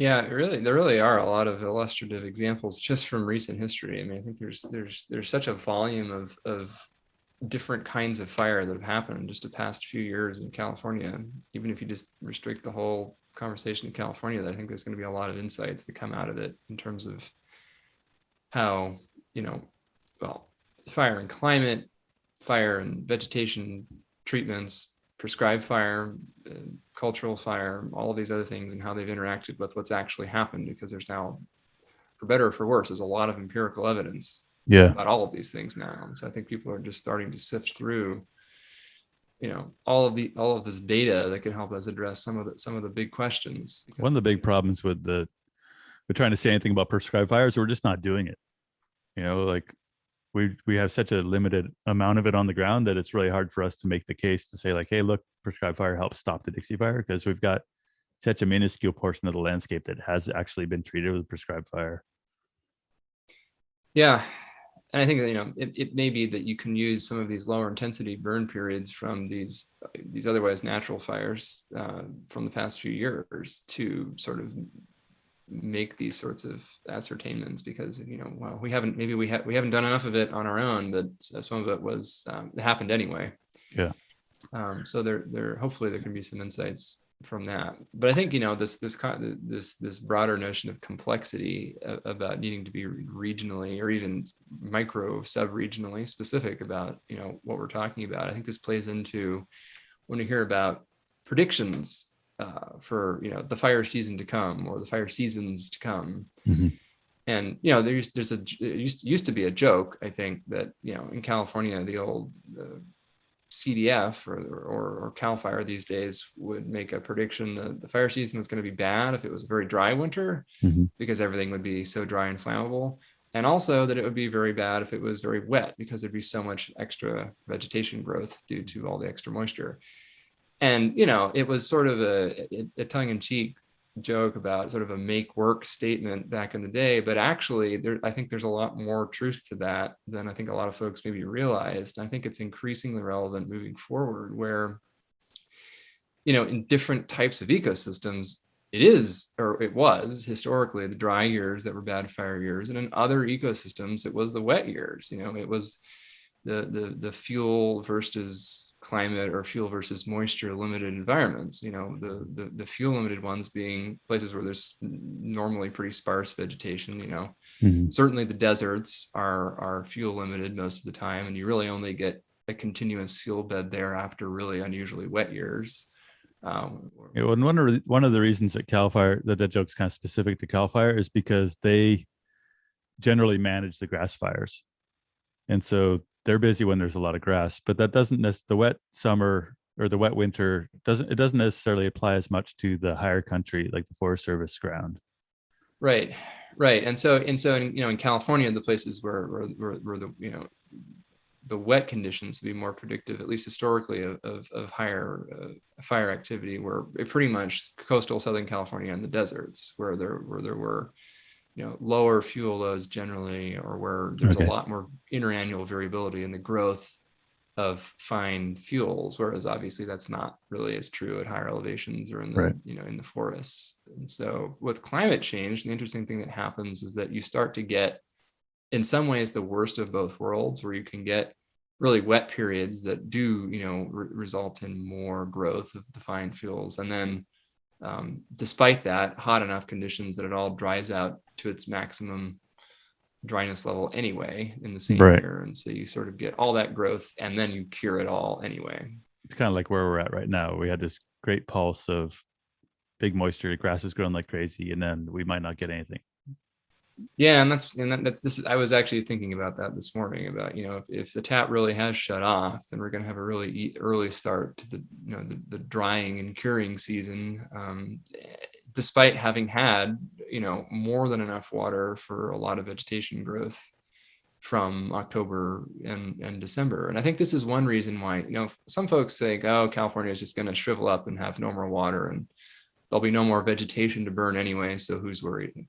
yeah, there really are a lot of illustrative examples just from recent history. I mean, I think there's such a volume of different kinds of fire that have happened in just the past few years in California. Even if you just restrict the whole conversation to California, that I think there's going to be a lot of insights that come out of it in terms of how, you know, fire and climate, fire and vegetation treatments, prescribed fire, cultural fire, all of these other things, and how they've interacted with what's actually happened, because there's now, for better or for worse, there's a lot of empirical evidence about all of these things now. And so I think people are just starting to sift through, you know, all of this data that can help us address some of the big questions. One of the big problems with trying to say anything about prescribed fires, we're just not doing it. You know, like we have such a limited amount of it on the ground that it's really hard for us to make the case to say like, hey, look, prescribed fire helps stop the Dixie Fire, because we've got such a minuscule portion of the landscape that has actually been treated with prescribed fire. Yeah. And I think that, you know, it may be that you can use some of these lower intensity burn periods from these otherwise natural fires from the past few years to sort of make these sorts of ascertainments, because, you know, well, we haven't done enough of it on our own, but some of it was it happened anyway. Yeah. So there hopefully there can be some insights from that. But I think, you know, this broader notion of complexity about needing to be regionally or even micro sub-regionally specific about, you know, what we're talking about. I think this plays into when we hear about predictions for, you know, the fire season to come or the fire seasons to come. Mm-hmm. And, you know, there used to be a joke, I think, that, you know, in California, the old CDF or CAL FIRE these days would make a prediction that the fire season was going to be bad if it was a very dry winter, mm-hmm. because everything would be so dry and flammable. and also that it would be very bad if it was very wet, because there'd be so much extra vegetation growth due to all the extra moisture. And, it was sort of a tongue-in-cheek joke about sort of a make work statement back in the day, but actually I think there's a lot more truth to that than I think a lot of folks maybe realized. I think it's increasingly relevant moving forward, where, in different types of ecosystems, it was historically the dry years that were bad fire years, and in other ecosystems it was the wet years. It was the fuel versus climate, or fuel versus moisture limited environments. The fuel limited ones being places where there's normally pretty sparse vegetation. Certainly the deserts are fuel limited most of the time, and you really only get a continuous fuel bed there after really unusually wet years. And one of the reasons that Cal Fire, that joke's kind of specific to Cal Fire, is because they generally manage the grass fires, and so they're busy when there's a lot of grass. But that doesn't the wet summer or the wet winter doesn't necessarily apply as much to the higher country, like the Forest Service ground. Right. And so in California, the places where the wet conditions to be more predictive, at least historically, of higher fire activity, were pretty much coastal Southern California and the deserts, where there were lower fuel loads generally, or where there's a lot more interannual variability in the growth of fine fuels, whereas obviously that's not really as true at higher elevations or in the in the forests. And so with climate change, the interesting thing that happens is that you start to get, in some ways, the worst of both worlds, where you can get really wet periods that do result in more growth of the fine fuels, and then despite that, hot enough conditions that it all dries out to its maximum dryness level anyway in the same year. And so you sort of get all that growth, and then you cure it all anyway. It's kind of like where we're at right now. We had this great pulse of big moisture, grass is growing like crazy, and then we might not get anything. Yeah, and that's this. I was actually thinking about that this morning, about if the tap really has shut off, then we're going to have a really early start to the drying and curing season, despite having had more than enough water for a lot of vegetation growth from October and December. And I think this is one reason why some folks think, oh, California is just going to shrivel up and have no more water, and there'll be no more vegetation to burn anyway, so who's worried?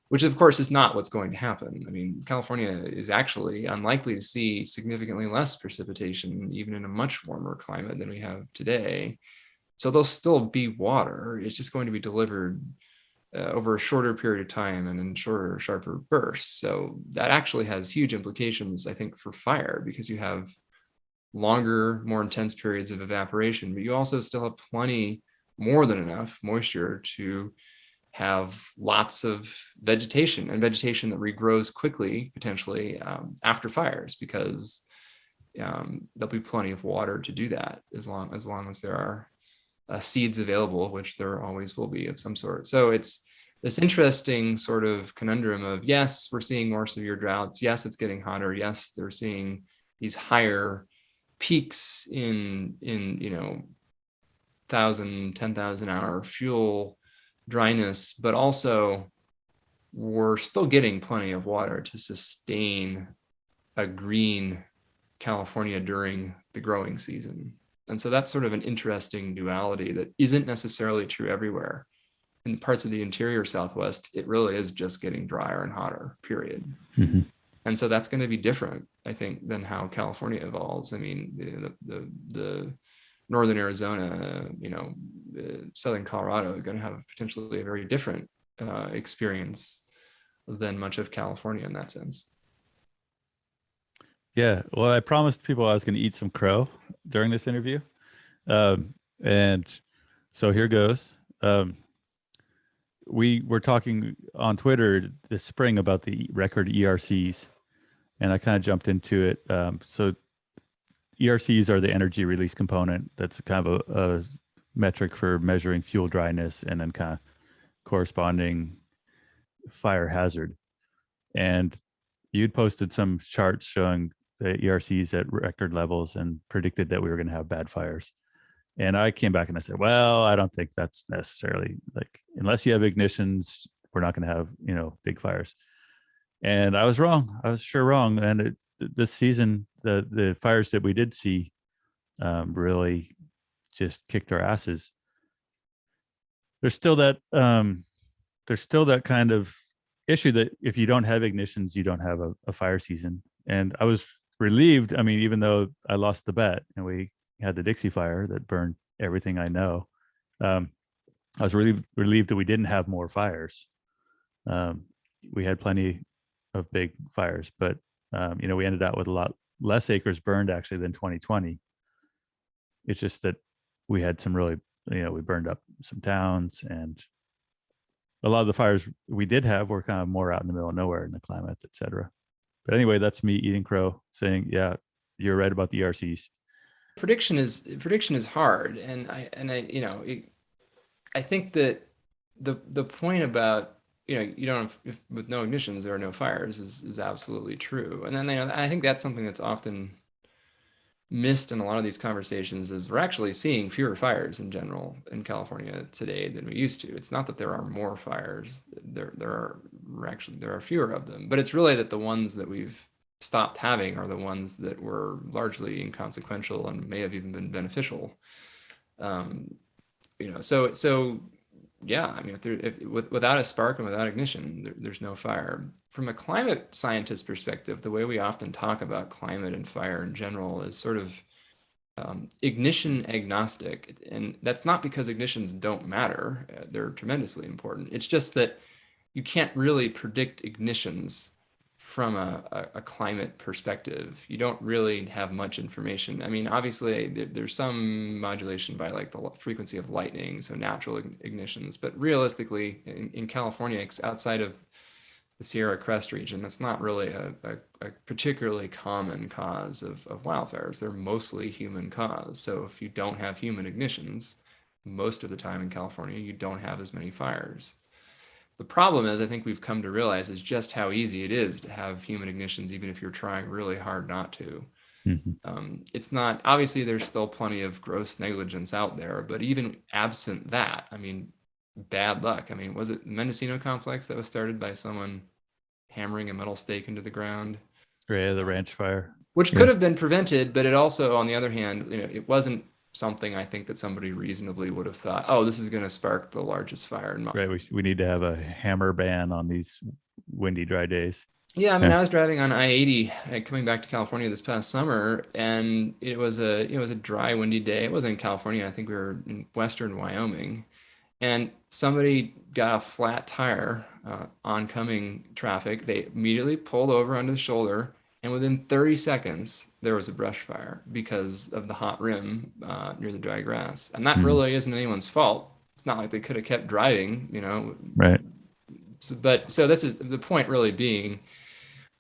Which, of course, is not what's going to happen. I mean, California is actually unlikely to see significantly less precipitation, even in a much warmer climate than we have today. So there'll still be water. It's just going to be delivered over a shorter period of time and in shorter, sharper bursts. So that actually has huge implications, I think, for fire, because you have longer, more intense periods of evaporation, but you also still have plenty, more than enough moisture to have lots of vegetation, and vegetation that regrows quickly, potentially after fires, because there'll be plenty of water to do that, as long as there are seeds available, which there always will be of some sort. So it's this interesting sort of conundrum of, yes, we're seeing more severe droughts. Yes, it's getting hotter. Yes, they're seeing these higher peaks in 1,000, 10,000 hour fuel dryness, but also we're still getting plenty of water to sustain a green California during the growing season. And so that's sort of an interesting duality that isn't necessarily true everywhere. In parts of the interior Southwest, it really is just getting drier and hotter, period. Mm-hmm. And so that's going to be different, I think, than how California evolves. I mean, the northern Arizona, southern Colorado are going to have potentially a very different experience than much of California in that sense. Yeah, well, I promised people I was going to eat some crow during this interview, and so here goes. We were talking on Twitter this spring about the record ERCs, and I kind of jumped into it. So ERCs are the energy release component. That's kind of a metric for measuring fuel dryness and then kind of corresponding fire hazard. And you'd posted some charts showing the ERCs at record levels and predicted that we were going to have bad fires. And I came back and I said, well, I don't think that's necessarily, like, unless you have ignitions, we're not going to have, big fires. And I was wrong. I was sure wrong. And this season, the fires that we did see really just kicked our asses. There's still that kind of issue that if you don't have ignitions, you don't have a fire season. And I was relieved. I mean, even though I lost the bet and we had the Dixie Fire that burned everything I know, I was really relieved that we didn't have more fires. We had plenty of big fires, but we ended out with a lot less acres burned actually than 2020. It's just that we had some really, we burned up some towns, and a lot of the fires we did have were kind of more out in the middle of nowhere in the Klamath, et cetera. But anyway, that's me eating crow saying, yeah, you're right about the ERCs. Prediction is hard, and I think that the point about you don't if with no ignitions there are no fires is absolutely true. And then I think that's something that's often missed in a lot of these conversations is we're actually seeing fewer fires in general in California today than we used to. It's not that there are more fires, there are fewer of them, but it's really that the ones that we've stopped having are the ones that were largely inconsequential and may have even been beneficial. So yeah, I mean, without a spark and without ignition, there's no fire. From a climate scientist perspective, the way we often talk about climate and fire in general is sort of ignition agnostic. And that's not because ignitions don't matter. They're tremendously important. It's just that you can't really predict ignitions from a climate perspective. You don't really have much information. I mean, obviously there's some modulation by like the frequency of lightning, so natural ignitions, but realistically in California, outside of the Sierra Crest region, that's not really a particularly common cause of wildfires. They're mostly human caused. So if you don't have human ignitions, most of the time in California, you don't have as many fires. The problem is, I think we've come to realize is just how easy it is to have human ignitions, even if you're trying really hard not to. Mm-hmm. It's not, obviously there's still plenty of gross negligence out there, but even absent that, I mean, bad luck. I mean, was it the Mendocino complex that was started by someone hammering a metal stake into the ground? Yeah, the ranch fire. Which could have been prevented, but it also, on the other hand, it wasn't something I think that somebody reasonably would have thought, oh, this is going to spark the largest fire in Right. We need to have a hammer ban on these windy, dry days. Yeah, I mean, I was driving on I-80 coming back to California this past summer, and it was a dry, windy day. It wasn't in California. I think we were in western Wyoming, and somebody got a flat tire oncoming traffic. They immediately pulled over onto the shoulder, and within 30 seconds, there was a brush fire because of the hot rim near the dry grass. And that really isn't anyone's fault. It's not like they could have kept driving, Right. So this is the point really being,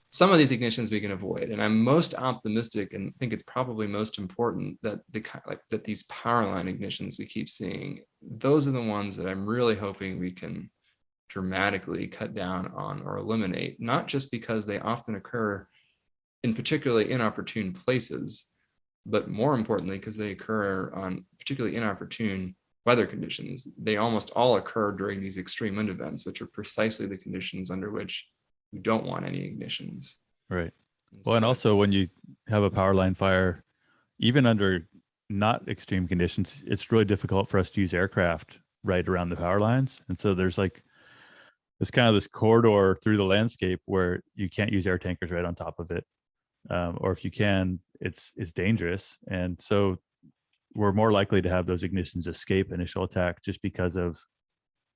some of these ignitions we can avoid. And I'm most optimistic and think it's probably most important that that these power line ignitions we keep seeing, those are the ones that I'm really hoping we can dramatically cut down on or eliminate, not just because they often occur in particularly inopportune places, but more importantly, because they occur on particularly inopportune weather conditions. They almost all occur during these extreme wind events, which are precisely the conditions under which you don't want any ignitions. Right. Well, and also when you have a power line fire, even under not extreme conditions, it's really difficult for us to use aircraft right around the power lines. And so there's like this corridor through the landscape where you can't use air tankers right on top of it. Or if you can, it's dangerous. And so we're more likely to have those ignitions escape initial attack just because of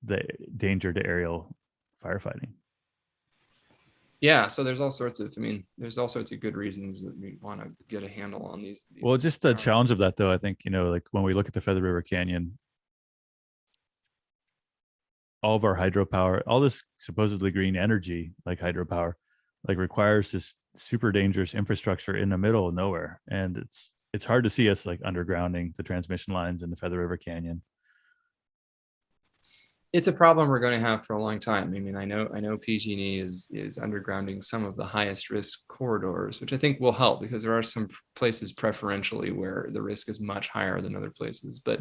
the danger to aerial firefighting. Yeah, so there's all sorts of good reasons that we want to get a handle on these. Well, just the challenge of that, though, I think, like when we look at the Feather River Canyon, all of our hydropower, all this supposedly green energy, like hydropower, like requires this super dangerous infrastructure in the middle of nowhere. And it's hard to see us like undergrounding the transmission lines in the Feather River Canyon. It's a problem we're going to have for a long time. I mean, I know PG&E is undergrounding some of the highest risk corridors, which I think will help because there are some places preferentially where the risk is much higher than other places. But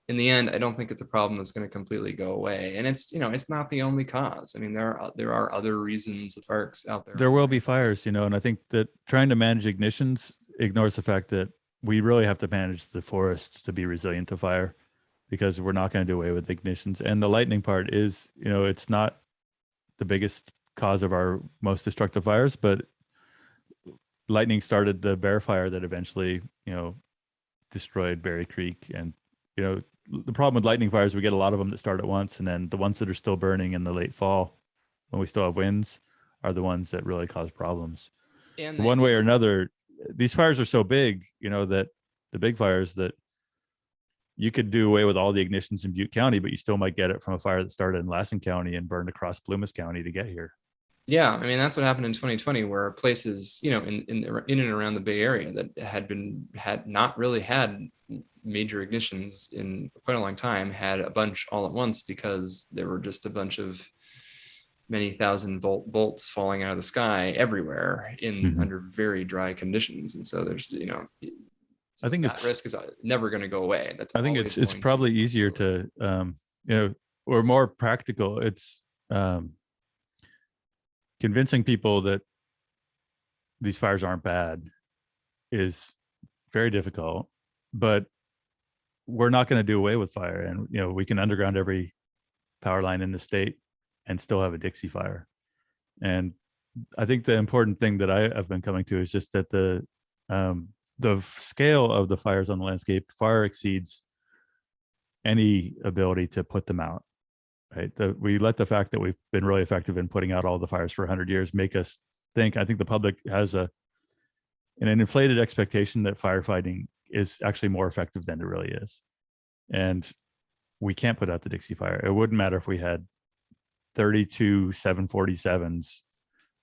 in the end, I don't think it's a problem that's going to completely go away. And it's, it's not the only cause. I mean, there are other reasons the parks out there. There will be fires, and I think that trying to manage ignitions ignores the fact that we really have to manage the forests to be resilient to fire, because we're not going to do away with ignitions. And the lightning part is, it's not the biggest cause of our most destructive fires, but lightning started the bear fire that eventually, destroyed Berry Creek. And, the problem with lightning fires, we get a lot of them that start at once, and then the ones that are still burning in the late fall, when we still have winds, are the ones that really cause problems. And so one way or another, these fires are so big, that the big fires, that you could do away with all the ignitions in Butte County, but you still might get it from a fire that started in Lassen County and burned across Plumas County to get here. Yeah, I mean, that's what happened in 2020, where places, in and around the Bay Area that had not really had major ignitions in quite a long time had a bunch all at once, because there were just a bunch of many thousand bolts falling out of the sky everywhere under very dry conditions. And so there's, I think that risk is never going to go away. I think it's probably easier to, or more practical. It's convincing people that these fires aren't bad is very difficult, but we're not going to do away with fire. And, we can underground every power line in the state and still have a Dixie Fire. And I think the important thing that I have been coming to is just that the scale of the fires on the landscape far exceeds any ability to put them out. Right? We let the fact that we've been really effective in putting out all the fires for 100 years make us think. I think the public has an inflated expectation that firefighting is actually more effective than it really is. And we can't put out the Dixie Fire. It wouldn't matter if we had 32 747s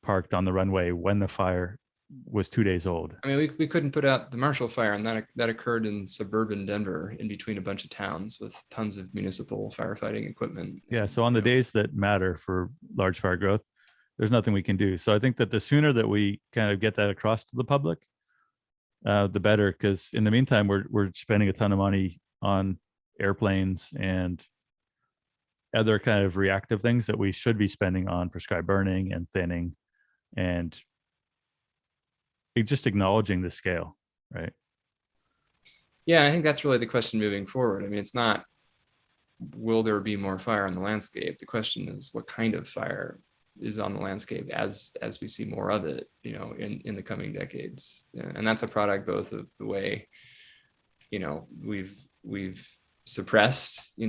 parked on the runway when the fire was 2 days old. I mean, we couldn't put out the Marshall Fire, and that occurred in suburban Denver, in between a bunch of towns with tons of municipal firefighting equipment. Yeah, so on the days that matter for large fire growth, there's nothing we can do. So I think that the sooner that we kind of get that across to the public, the better, because in the meantime, we're spending a ton of money on airplanes and other kind of reactive things that we should be spending on prescribed burning and thinning, and just acknowledging the scale, right? Yeah, I think that's really the question moving forward. I mean, it's not, will there be more fire on the landscape? The question is, what kind of fire is on the landscape as we see more of it, in the coming decades? And that's a product both of the way, we've suppressed,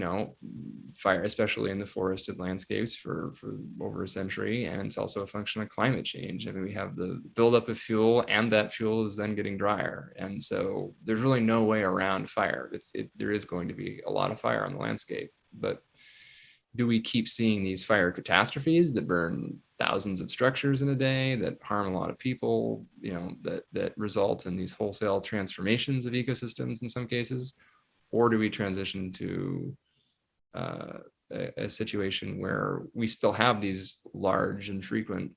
fire, especially in the forested landscapes for over a century. And it's also a function of climate change. I mean, we have the buildup of fuel, and that fuel is then getting drier. And so there's really no way around fire. There is going to be a lot of fire on the landscape, but do we keep seeing these fire catastrophes that burn thousands of structures in a day, that harm a lot of people, that result in these wholesale transformations of ecosystems in some cases? Or do we transition to a situation where we still have these large and frequent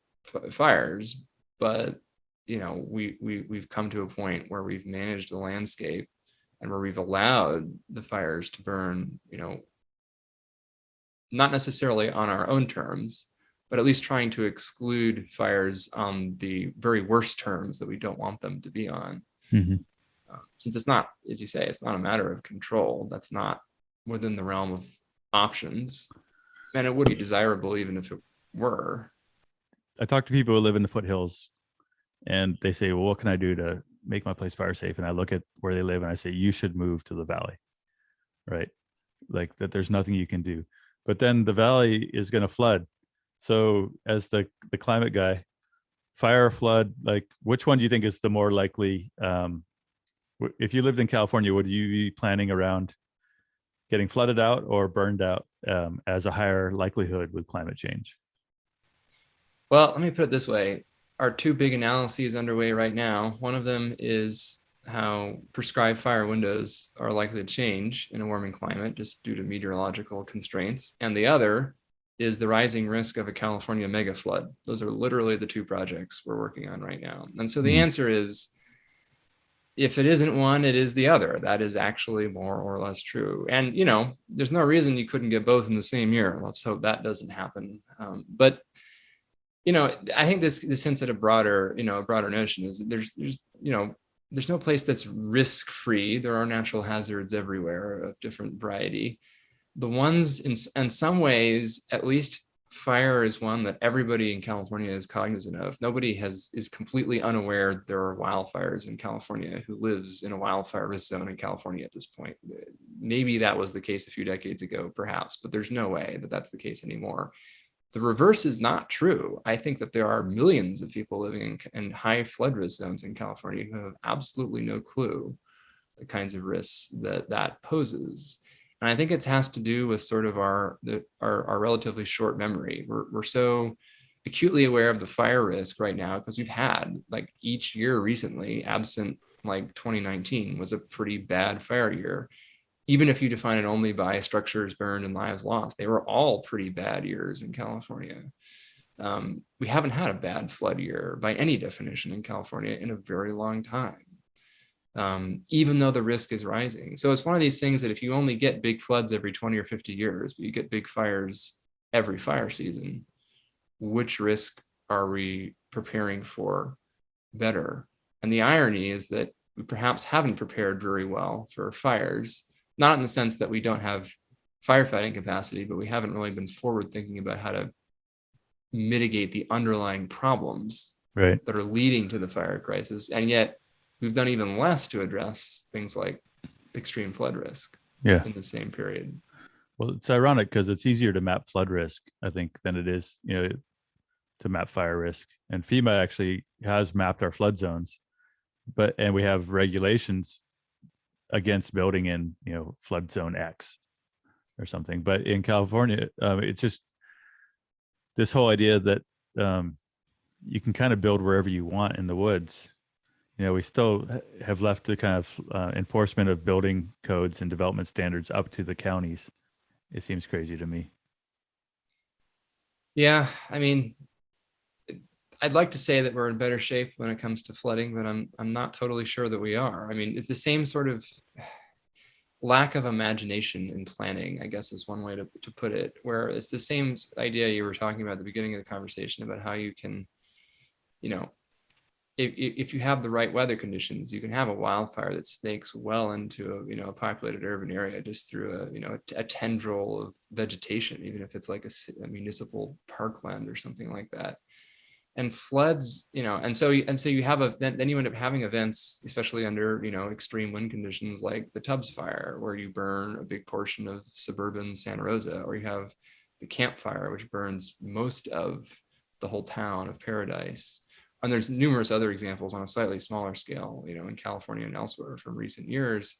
fires, but we've come to a point where we've managed the landscape, and where we've allowed the fires to burn, not necessarily on our own terms, but at least trying to exclude fires on the very worst terms that we don't want them to be on. Mm-hmm. Since it's not, as you say, it's not a matter of control. That's not within the realm of options. And it would be desirable even if it were. I talk to people who live in the foothills, and they say, well, what can I do to make my place fire safe? And I look at where they live and I say, you should move to the valley, right? Like that there's nothing you can do. But then the valley is going to flood. So as the climate guy, fire, flood, like which one do you think is the more likely? If you lived in California, would you be planning around getting flooded out or burned out as a higher likelihood with climate change? Well, let me put it this way. Our two big analyses underway right now. One of them is how prescribed fire windows are likely to change in a warming climate just due to meteorological constraints. And the other is the rising risk of a California mega flood. Those are literally the two projects we're working on right now. And so the answer is, if it isn't one, it is the other. That is actually more or less true. And, there's no reason you couldn't get both in the same year. Let's hope that doesn't happen. But I think this hints at a broader notion is that there's no place that's risk-free. There are natural hazards everywhere of different variety. The ones in some ways, at least fire is one that everybody in California is cognizant of. Nobody is completely unaware there are wildfires in California who lives in a wildfire risk zone in California at this point. Maybe that was the case a few decades ago, perhaps, but there's no way that that's the case anymore. The reverse is not true. I think that there are millions of people living in high flood risk zones in California who have absolutely no clue the kinds of risks that poses. And I think it has to do with sort of our relatively short memory. We're so acutely aware of the fire risk right now because we've had, like, each year recently, absent like 2019 was a pretty bad fire year. Even if you define it only by structures burned and lives lost, they were all pretty bad years in California. We haven't had a bad flood year by any definition in California in a very long time. Even though the risk is rising. So it's one of these things that if you only get big floods every 20 or 50 years, but you get big fires every fire season, which risk are we preparing for better? And the irony is that we perhaps haven't prepared very well for fires, not in the sense that we don't have firefighting capacity, but we haven't really been forward thinking about how to mitigate the underlying problems that are leading to the fire crisis. And yet we've done even less to address things like extreme flood risk in the same period. Well, it's ironic because it's easier to map flood risk, I think, than it is, to map fire risk. And FEMA actually has mapped our flood zones, and we have regulations against building in, flood zone X or something. But in California, it's just this whole idea that you can kind of build wherever you want in the woods. We still have left the kind of enforcement of building codes and development standards up to the counties. It seems crazy to me. Yeah, I mean, I'd like to say that we're in better shape when it comes to flooding, but I'm not totally sure that we are. I mean, it's the same sort of lack of imagination in planning, I guess, is one way to put it, where it's the same idea you were talking about at the beginning of the conversation about how you can, if you have the right weather conditions, you can have a wildfire that snakes well into a populated urban area just through a tendril of vegetation, even if it's like a municipal parkland or something like that. And floods, and so you have then you end up having events, especially under extreme wind conditions like the Tubbs fire, where you burn a big portion of suburban Santa Rosa, or you have the Camp Fire, which burns most of the whole town of Paradise. And there's numerous other examples on a slightly smaller scale, in California and elsewhere from recent years.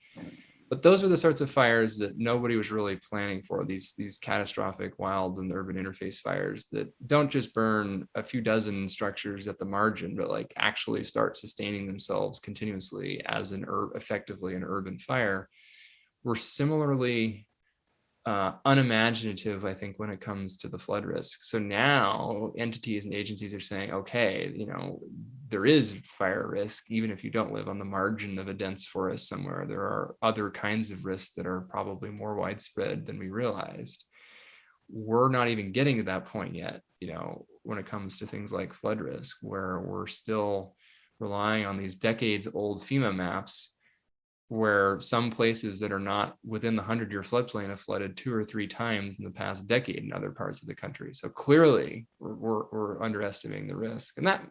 But those are the sorts of fires that nobody was really planning for, these catastrophic wild and urban interface fires that don't just burn a few dozen structures at the margin, but like actually start sustaining themselves continuously as effectively an urban fire. We're similarly unimaginative, I think, when it comes to the flood risk. So now entities and agencies are saying, okay, there is fire risk, even if you don't live on the margin of a dense forest somewhere. There are other kinds of risks that are probably more widespread than we realized. We're not even getting to that point yet, when it comes to things like flood risk, where we're still relying on these decades old FEMA maps, where some places that are not within the 100-year floodplain have flooded 2 or 3 times in the past decade in other parts of the country. So clearly we're underestimating the risk. And that,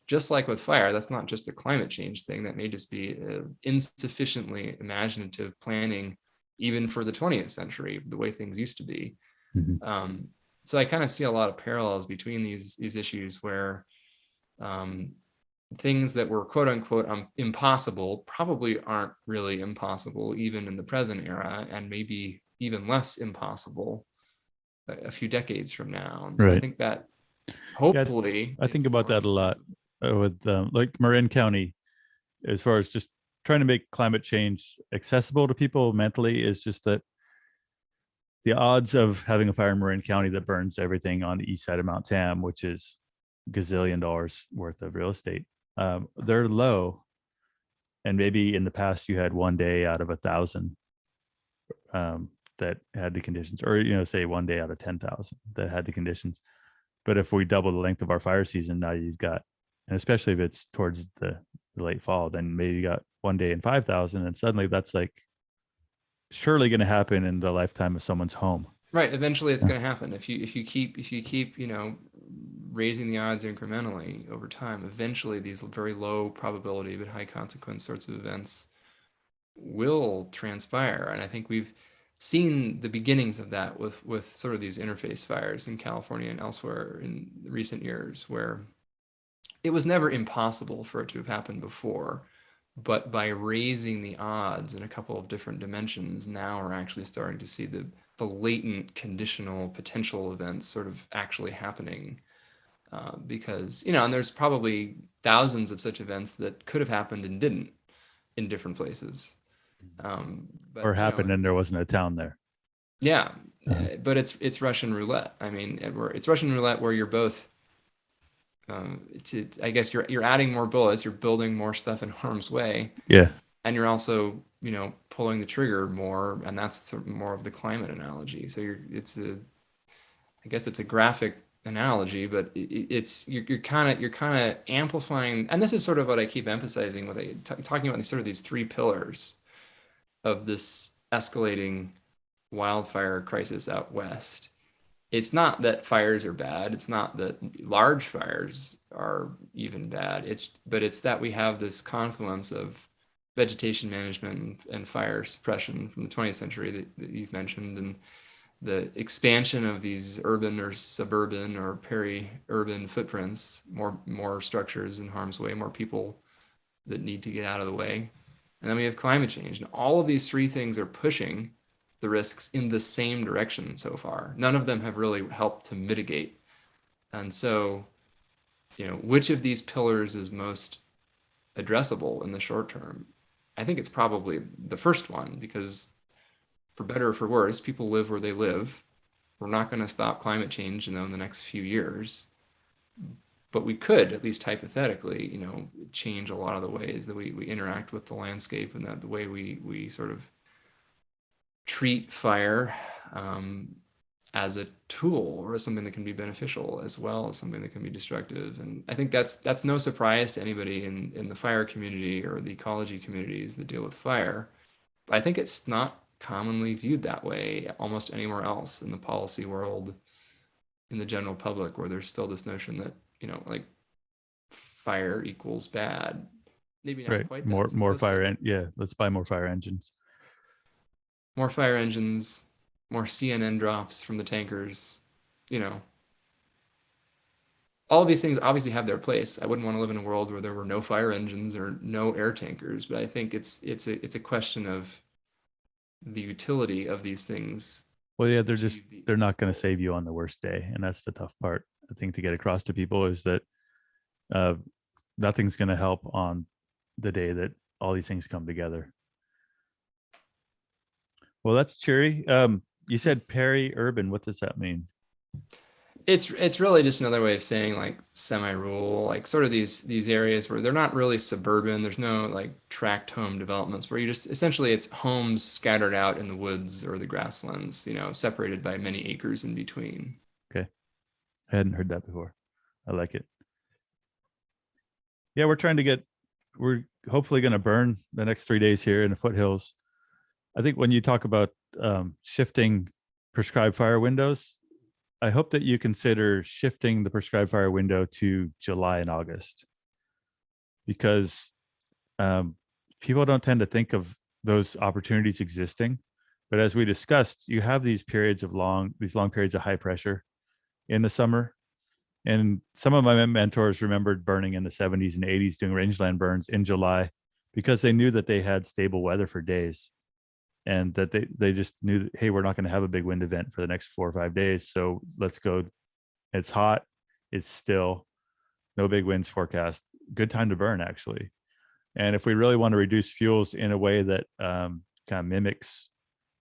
just like with fire, that's not just a climate change thing. That may just be insufficiently imaginative planning, even for the 20th century, the way things used to be. Mm-hmm. So I kind of see a lot of parallels between these issues where things that were quote unquote impossible probably aren't really impossible even in the present era, and maybe even less impossible a few decades from now. And so I think that hopefully, I think about that a lot with like Marin County, as far as just trying to make climate change accessible to people mentally, is just that the odds of having a fire in Marin County that burns everything on the east side of Mount Tam, which is $1 gazillion worth of real estate, they're low. And maybe in the past you had one day out of 1,000 that had the conditions, or say one day out of 10,000 that had the conditions. But if we double the length of our fire season, now you've got, and especially if it's towards the late fall, then maybe you got one day in 5,000, and suddenly that's like surely going to happen in the lifetime of someone's home. Right. Eventually it's going to happen. If you keep, raising the odds incrementally over time, eventually these very low probability but high consequence sorts of events will transpire. And I think we've seen the beginnings of that with sort of these interface fires in California and elsewhere in recent years, where it was never impossible for it to have happened before. But by raising the odds in a couple of different dimensions, now we're actually starting to see the latent conditional potential events sort of actually happening. Because, and there's probably thousands of such events that could have happened and didn't in different places. Or happened and there wasn't a town there. Yeah. But it's Russian roulette. I mean, it's Russian roulette where you're both, I guess you're adding more bullets, you're building more stuff in harm's way. Yeah. And you're also, pulling the trigger more, and that's sort of more of the climate analogy. So I guess it's a graphic analogy, but you're kind of amplifying, and this is sort of what I keep emphasizing with talking about these three pillars of this escalating wildfire crisis out west. It's not that fires are bad. It's not that large fires are even bad. But it's that we have this confluence of vegetation management and fire suppression from the 20th century that you've mentioned, and the expansion of these urban or suburban or peri-urban footprints, more structures in harm's way, more people that need to get out of the way. And then we have climate change. And all of these three things are pushing the risks in the same direction so far. None of them have really helped to mitigate. And so, which of these pillars is most addressable in the short term? I think it's probably the first one, because for better or for worse, people live where they live. We're not going to stop climate change, in the next few years. But we could, at least hypothetically, change a lot of the ways that we interact with the landscape, and that the way we sort of treat fire as a tool, or as something that can be beneficial, as well as something that can be destructive. And I think that's no surprise to anybody in the fire community or the ecology communities that deal with fire. But I think it's not commonly viewed that way almost anywhere else in the policy world, in the general public, where there's still this notion that, like fire equals bad. Maybe not right. quite More fire. Let's buy more fire engines. More fire engines, more CNN drops from the tankers, all of these things obviously have their place. I wouldn't want to live in a world where there were no fire engines or no air tankers, but I think it's a question of the utility of these things. Well, yeah, they're not going to save you on the worst day. And that's the tough part, I think, to get across to people, is that nothing's going to help on the day that all these things come together. Well, that's cheery. You said peri-urban. What does that mean? It's really just another way of saying like semi-rural, like sort of these areas where they're not really suburban. There's no like tract home developments, where you just essentially it's homes scattered out in the woods or the grasslands, separated by many acres in between. Okay. I hadn't heard that before. I like it. Yeah, we're hopefully going to burn the next 3 days here in the foothills. I think when you talk about shifting prescribed fire windows, I hope that you consider shifting the prescribed fire window to July and August, because people don't tend to think of those opportunities existing. But as we discussed, you have these long periods of high pressure in the summer. And some of my mentors remembered burning in the 70s and 80s, doing rangeland burns in July, because they knew that they had stable weather for days. And that they just knew that, hey, we're not going to have a big wind event for the next 4 or 5 days. So let's go. It's hot. It's still. No big winds forecast. Good time to burn, actually. And if we really want to reduce fuels in a way that kind of mimics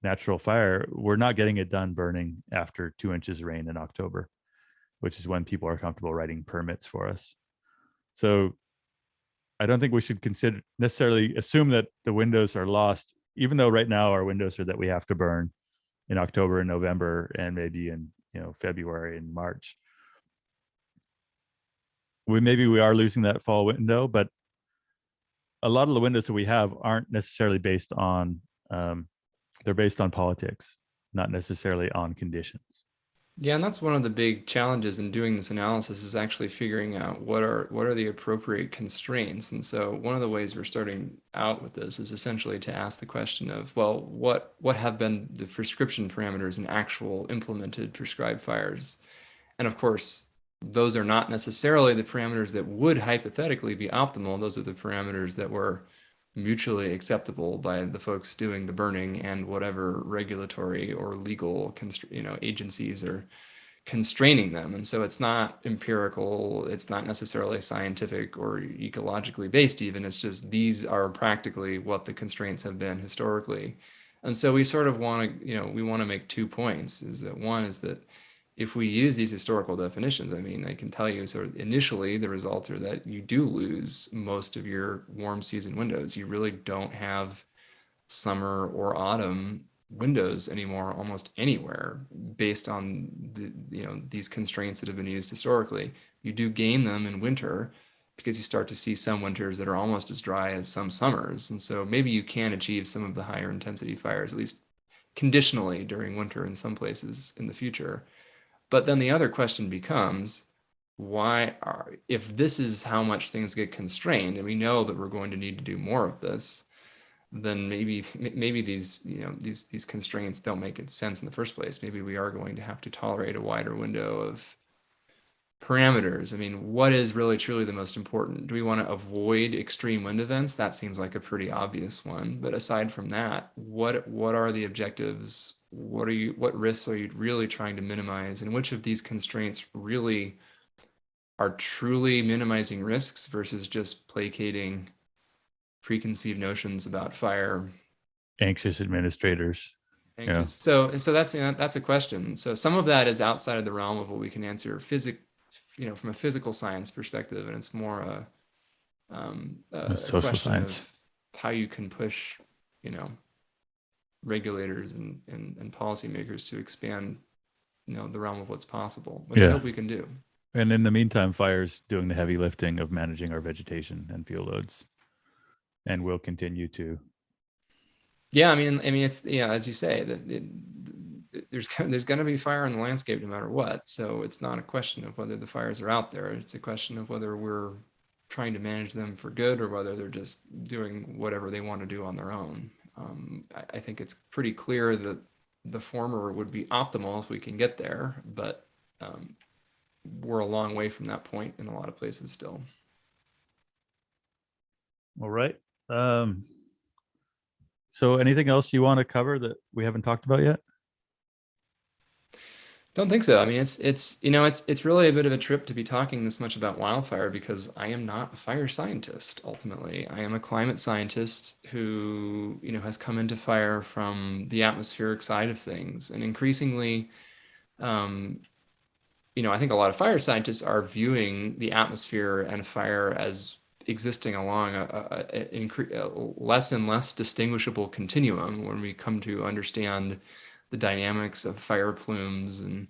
natural fire, we're not getting it done burning after 2 inches of rain in October, which is when people are comfortable writing permits for us. So I don't think we should necessarily assume that the windows are lost, even though right now our windows are that we have to burn in October and November and maybe in February and March. Maybe we are losing that fall window, but a lot of the windows that we have aren't necessarily based on they're based on politics, not necessarily on conditions. Yeah, and that's one of the big challenges in doing this analysis is actually figuring out what are the appropriate constraints. And so one of the ways we're starting out with this is essentially to ask the question of, well, what have been the prescription parameters in actual implemented prescribed fires? And of course, those are not necessarily the parameters that would hypothetically be optimal. Those are the parameters that were mutually acceptable by the folks doing the burning and whatever regulatory or legal agencies are constraining them. And so it's not empirical, it's not necessarily scientific or ecologically based even, it's just these are practically what the constraints have been historically. And so we sort of want to, we want to make 2 points, is that one is that if we use these historical definitions, I mean, I can tell you sort of initially the results are that you do lose most of your warm season windows. You really don't have summer or autumn windows anymore almost anywhere based on these constraints that have been used historically. You do gain them in winter because you start to see some winters that are almost as dry as some summers. And so maybe you can achieve some of the higher intensity fires, at least conditionally during winter in some places in the future. But then the other question becomes, if this is how much things get constrained, and we know that we're going to need to do more of this, then maybe these these constraints don't make sense in the first place. Maybe we are going to have to tolerate a wider window of parameters. I mean, what is really truly the most important? Do we want to avoid extreme wind events? That seems like a pretty obvious one. But aside from that, what are the objectives? What risks are you really trying to minimize? And which of these constraints really are truly minimizing risks versus just placating preconceived notions about fire? Anxious administrators. Anxious. Yeah. So that's a question. So some of that is outside of the realm of what we can answer from a physical science perspective, and it's more a social question science of how you can push, regulators and policymakers to expand, the realm of what's possible, which I hope we can do. And in the meantime, fire's doing the heavy lifting of managing our vegetation and fuel loads, and will continue to. Yeah, I mean, it's as you say, there's going to be fire in the landscape no matter what. So it's not a question of whether the fires are out there. It's a question of whether we're trying to manage them for good or whether they're just doing whatever they want to do on their own. I think it's pretty clear that the former would be optimal if we can get there, but we're a long way from that point in a lot of places still. All right. So anything else you want to cover that we haven't talked about yet? Don't think so. I mean, it's really a bit of a trip to be talking this much about wildfire because I am not a fire scientist. Ultimately, I am a climate scientist who, has come into fire from the atmospheric side of things, and increasingly, I think a lot of fire scientists are viewing the atmosphere and fire as existing along a less and less distinguishable continuum when we come to understand the dynamics of fire plumes and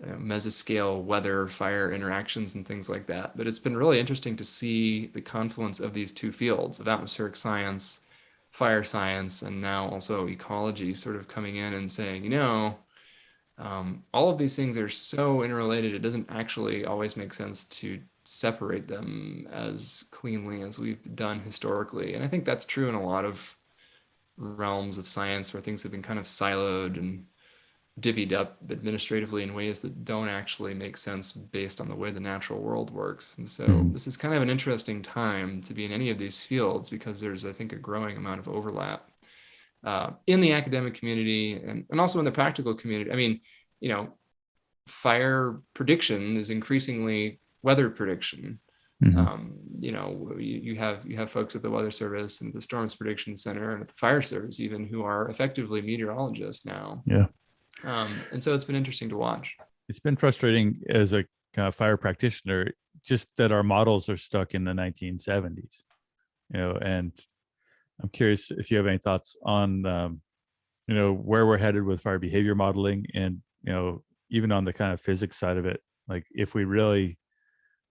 mesoscale weather, fire interactions and things like that. But it's been really interesting to see the confluence of these two fields of atmospheric science, fire science, and now also ecology sort of coming in and saying, all of these things are so interrelated, it doesn't actually always make sense to separate them as cleanly as we've done historically. And I think that's true in a lot of realms of science where things have been kind of siloed and divvied up administratively in ways that don't actually make sense based on the way the natural world works. And so this is kind of an interesting time to be in any of these fields because there's, I think, a growing amount of overlap in the academic community and also in the practical community. I mean, fire prediction is increasingly weather prediction. You have folks at the Weather Service and the Storms Prediction Center and at the Fire Service even who are effectively meteorologists now. Yeah. And so it's been interesting to watch. It's been frustrating as a fire practitioner just that our models are stuck in the 1970s, and I'm curious if you have any thoughts on, where we're headed with fire behavior modeling, and, even on the kind of physics side of it, like if we really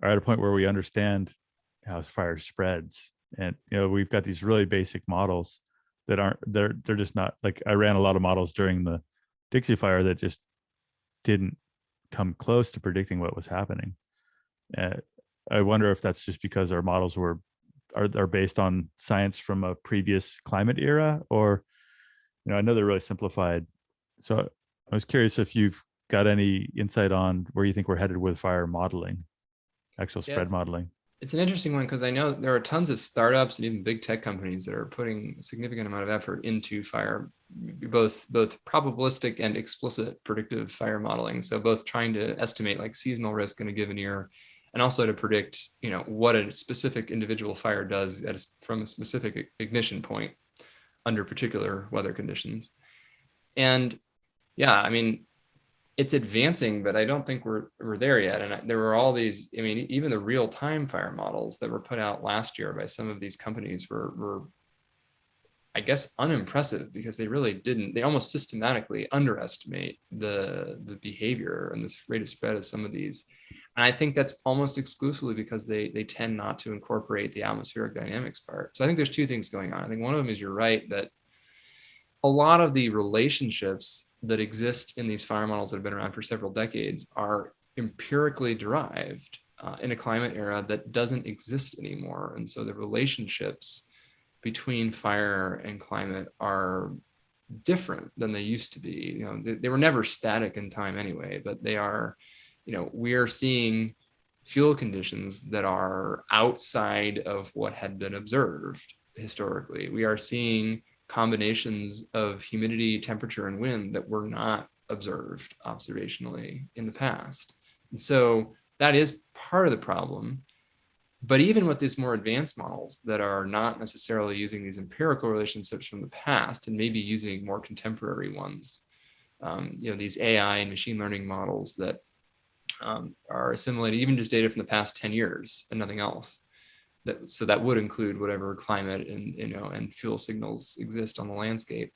are at a point where we understand how fire spreads, and, we've got these really basic models that they're just not, like, I ran a lot of models during the Dixie Fire that just didn't come close to predicting what was happening. I wonder if that's just because our models are based on science from a previous climate era, or, I know they're really simplified. So I was curious if you've got any insight on where you think we're headed with fire modeling, actual spread modeling. It's an interesting one because I know there are tons of startups and even big tech companies that are putting a significant amount of effort into fire, both probabilistic and explicit predictive fire modeling. So both trying to estimate like seasonal risk in a given year, and also to predict, what a specific individual fire does from a specific ignition point under particular weather conditions. And yeah, I mean, it's advancing, but I don't think we're there yet. And there were all these, I mean, even the real-time fire models that were put out last year by some of these companies were I guess, unimpressive, because they really didn't, they almost systematically underestimate the behavior and this rate of spread of some of these. And I think that's almost exclusively because they tend not to incorporate the atmospheric dynamics part. So I think there's two things going on. I think one of them is, you're right, that a lot of the relationships that exist in these fire models that have been around for several decades are empirically derived in a climate era that doesn't exist anymore. And so the relationships between fire and climate are different than they used to be. They were never static in time anyway, but they are, we are seeing fuel conditions that are outside of what had been observed historically. We are seeing combinations of humidity, temperature, and wind that were not observed observationally in the past. And so that is part of the problem. But even with these more advanced models that are not necessarily using these empirical relationships from the past, and maybe using more contemporary ones, these AI and machine learning models that are assimilating even just data from the past 10 years and nothing else. So that would include whatever climate and fuel signals exist on the landscape.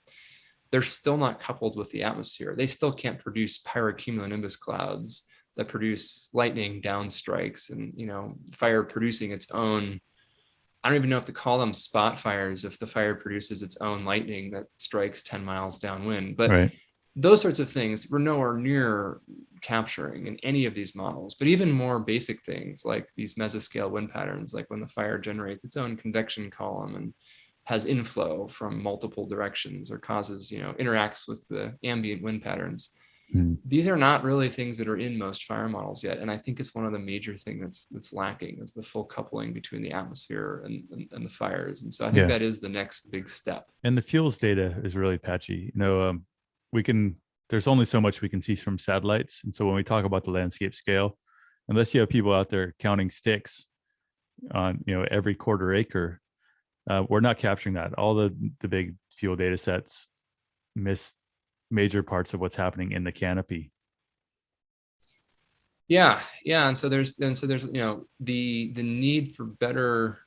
They're still not coupled with the atmosphere. They still can't produce pyrocumulonimbus clouds that produce lightning downstrikes, and fire producing its own. I don't even know if to call them spot fires if the fire produces its own lightning that strikes 10 miles downwind. But right. Those sorts of things we're nowhere near capturing in any of these models. But even more basic things like these mesoscale wind patterns, like when the fire generates its own convection column and has inflow from multiple directions, or causes, interacts with the ambient wind patterns. These are not really things that are in most fire models yet. And I think it's one of the major things that's lacking, is the full coupling between the atmosphere and the fires. And so I think that is the next big step. And the fuels data is really patchy. There's only so much we can see from satellites. And so when we talk about the landscape scale, unless you have people out there counting sticks on, every quarter acre, we're not capturing that. All the big fuel data sets miss major parts of what's happening in the canopy. Yeah. And so there's the need for better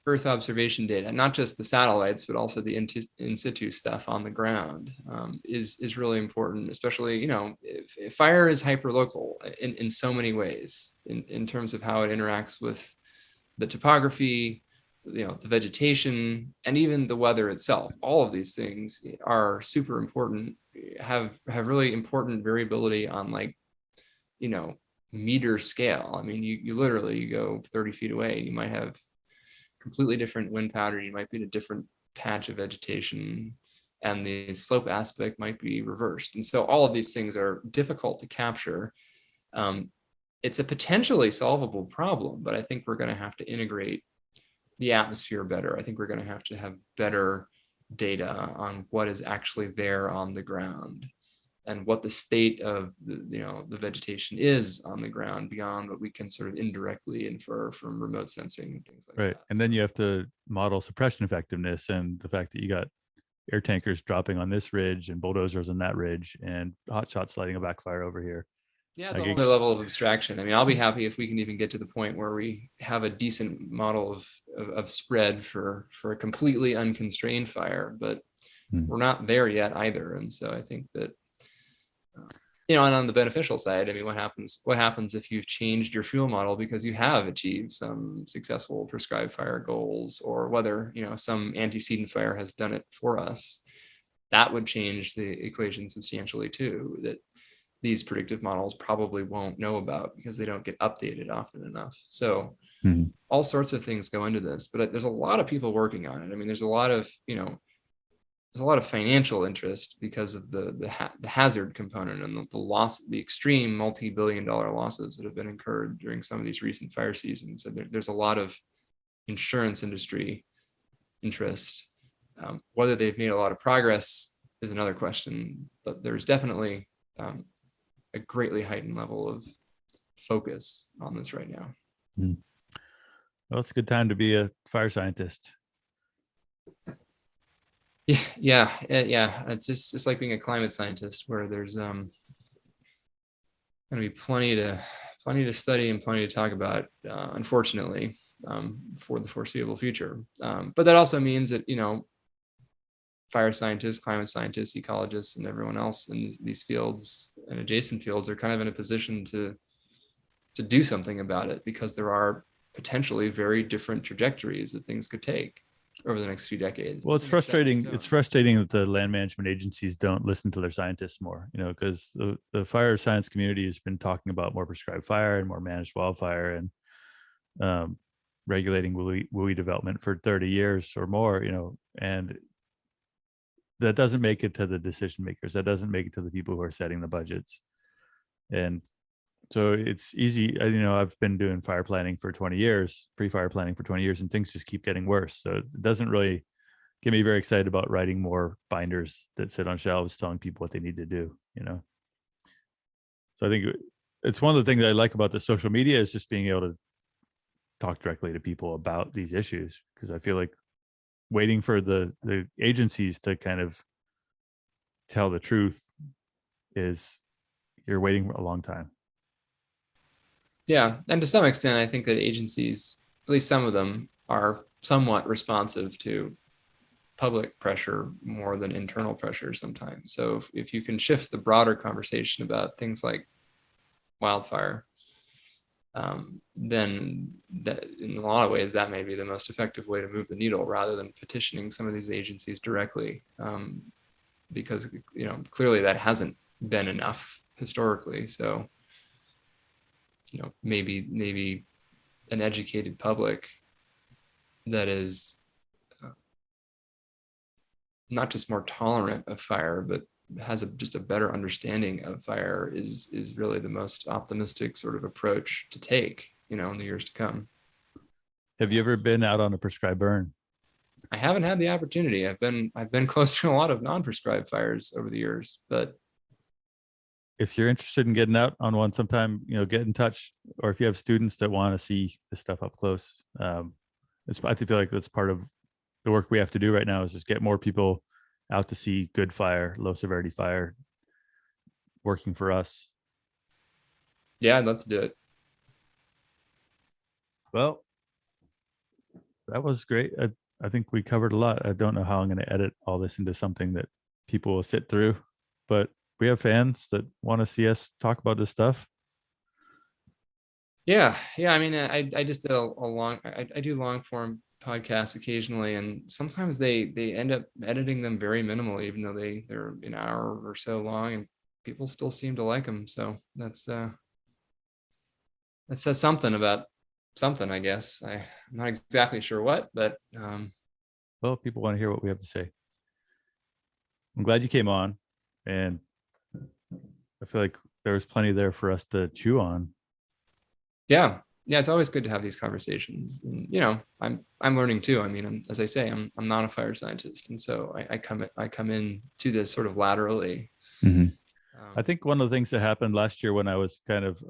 Earth observation data, not just the satellites, but also the in situ stuff on the ground, is really important. Especially, if fire is hyperlocal in so many ways, in terms of how it interacts with the topography, the vegetation, and even the weather itself. All of these things are super important, have really important variability on meter scale. I mean, you literally go 30 feet away and you might have completely different wind pattern. You might be in a different patch of vegetation, and the slope aspect might be reversed. And so all of these things are difficult to capture. It's a potentially solvable problem, but I think we're going to have to integrate the atmosphere better. I think we're going to have better data on what is actually there on the ground, and what the state of the vegetation is on the ground, beyond what we can sort of indirectly infer from remote sensing and things like that. Right. And then you have to model suppression effectiveness, and the fact that you got air tankers dropping on this ridge and bulldozers on that ridge and hot shots lighting a backfire over here. Yeah, it's a Like whole other level of abstraction. I mean, I'll be happy if we can even get to the point where we have a decent model of spread for a completely unconstrained fire, but we're not there yet either. And so I think that, and on the beneficial side, I mean, what happens if you've changed your fuel model because you have achieved some successful prescribed fire goals, or whether, some antecedent fire has done it for us? That would change the equation substantially too, that these predictive models probably won't know about because they don't get updated often enough. So all sorts of things go into this, but there's a lot of people working on it. I mean, there's a lot of financial interest because of the hazard component and the extreme multi-billion-dollar losses that have been incurred during some of these recent fire seasons. And there's a lot of insurance industry interest. Whether they've made a lot of progress is another question, but there's definitely a greatly heightened level of focus on this right now. Well, it's a good time to be a fire scientist. Yeah. It's like being a climate scientist, where there's going to be plenty to study and plenty to talk about, unfortunately, for the foreseeable future. But that also means that, fire scientists, climate scientists, ecologists, and everyone else in these fields and adjacent fields are kind of in a position to do something about it, because there are potentially very different trajectories that things could take over the next few decades. Well, it's frustrating. It's frustrating that the land management agencies don't listen to their scientists more, because the fire science community has been talking about more prescribed fire and more managed wildfire and regulating WUI development for 30 years or more, and that doesn't make it to the decision makers. That doesn't make it to the people who are setting the budgets. And so it's easy. I've been doing fire planning for 20 years, pre-fire planning for 20 years, and things just keep getting worse. So it doesn't really get me very excited about writing more binders that sit on shelves telling people what they need to do, So I think it's one of the things I like about the social media is just being able to talk directly to people about these issues, because I feel like waiting for the agencies to kind of tell the truth you're waiting a long time. Yeah, and to some extent, I think that agencies, at least some of them, are somewhat responsive to public pressure more than internal pressure sometimes. So if you can shift the broader conversation about things like wildfire, then that, in a lot of ways, that may be the most effective way to move the needle, rather than petitioning some of these agencies directly, because clearly that hasn't been enough historically. So maybe an educated public that is not just more tolerant of fire, but has just a better understanding of fire is really the most optimistic sort of approach to take, in the years to come. Have you ever been out on a prescribed burn? I haven't had the opportunity. I've been close to a lot of non-prescribed fires over the years, but if you're interested in getting out on one sometime, get in touch. Or if you have students that want to see this stuff up close, I feel like that's part of the work we have to do right now, is just get more people out to see good fire, low severity fire working for us. Yeah, I'd love to do it. Well, that was great. I think we covered a lot. I don't know how I'm going to edit all this into something that people will sit through, but we have fans that want to see us talk about this stuff. Yeah. I mean, I just did I do long form podcasts occasionally, and sometimes they end up editing them very minimally, even though they're an hour or so long, and people still seem to like them. So that says something about something, I guess. I'm not exactly sure what, but well, people want to hear what we have to say. I'm glad you came on, and I feel like there was plenty there for us to chew on. Yeah, it's always good to have these conversations, and I'm learning too. I mean, as I say, I'm not a fire scientist, and so I come in to this sort of laterally. I think one of the things that happened last year when I was kind of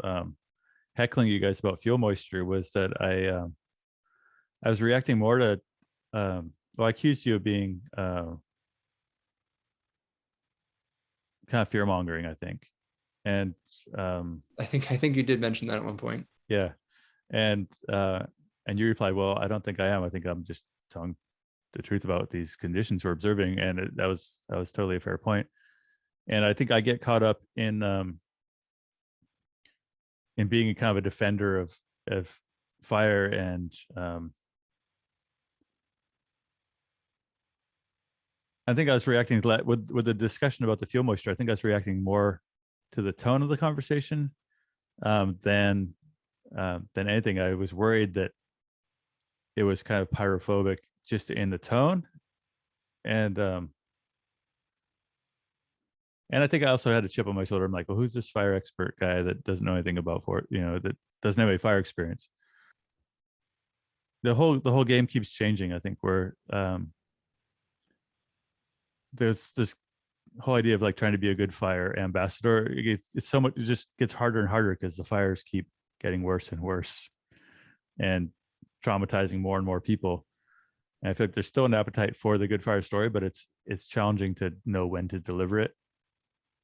heckling you guys about fuel moisture was that I was reacting more to I accused you of being kind of fear mongering, I think. And I think you did mention that at one point. yeah, and you replied, well, I don't think I am. I think I'm just telling the truth about these conditions we're observing. And that was totally a fair point. And I think I get caught up in being a kind of a defender of fire, and I think I was reacting to that with the discussion about the fuel moisture. I think I was reacting more to the tone of the conversation than anything. I was worried that it was kind of pyrophobic just in the tone, and I think I also had a chip on my shoulder. I'm like, well, who's this fire expert guy that doesn't know anything about that doesn't have any fire experience? The whole game keeps changing. I think where there's this whole idea of like trying to be a good fire ambassador. It's so much. It just gets harder and harder because the fires keep getting worse and worse, and traumatizing more and more people. And I feel like there's still an appetite for the good fire story, but it's challenging to know when to deliver it,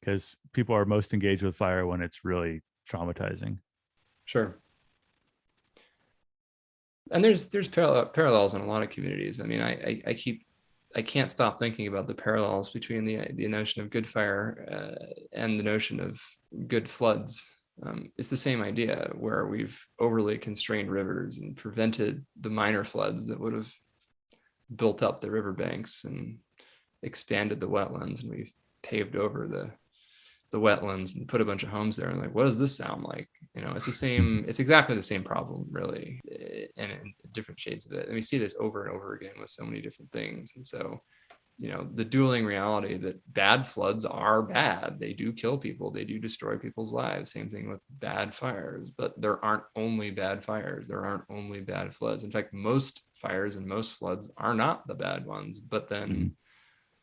because people are most engaged with fire when it's really traumatizing. Sure. And there's parallels in a lot of communities. I mean, I can't stop thinking about the parallels between the notion of good fire and the notion of good floods. It's the same idea, where we've overly constrained rivers and prevented the minor floods that would have built up the riverbanks and expanded the wetlands, and we've paved over the wetlands and put a bunch of homes there. And like, what does this sound like? It's exactly the same problem, really, and in different shades of it. And we see this over and over again with so many different things. And so, the dueling reality that bad floods are bad. They do kill people. They do destroy people's lives. Same thing with bad fires. But there aren't only bad fires. There aren't only bad floods. In fact, most fires and most floods are not the bad ones. But then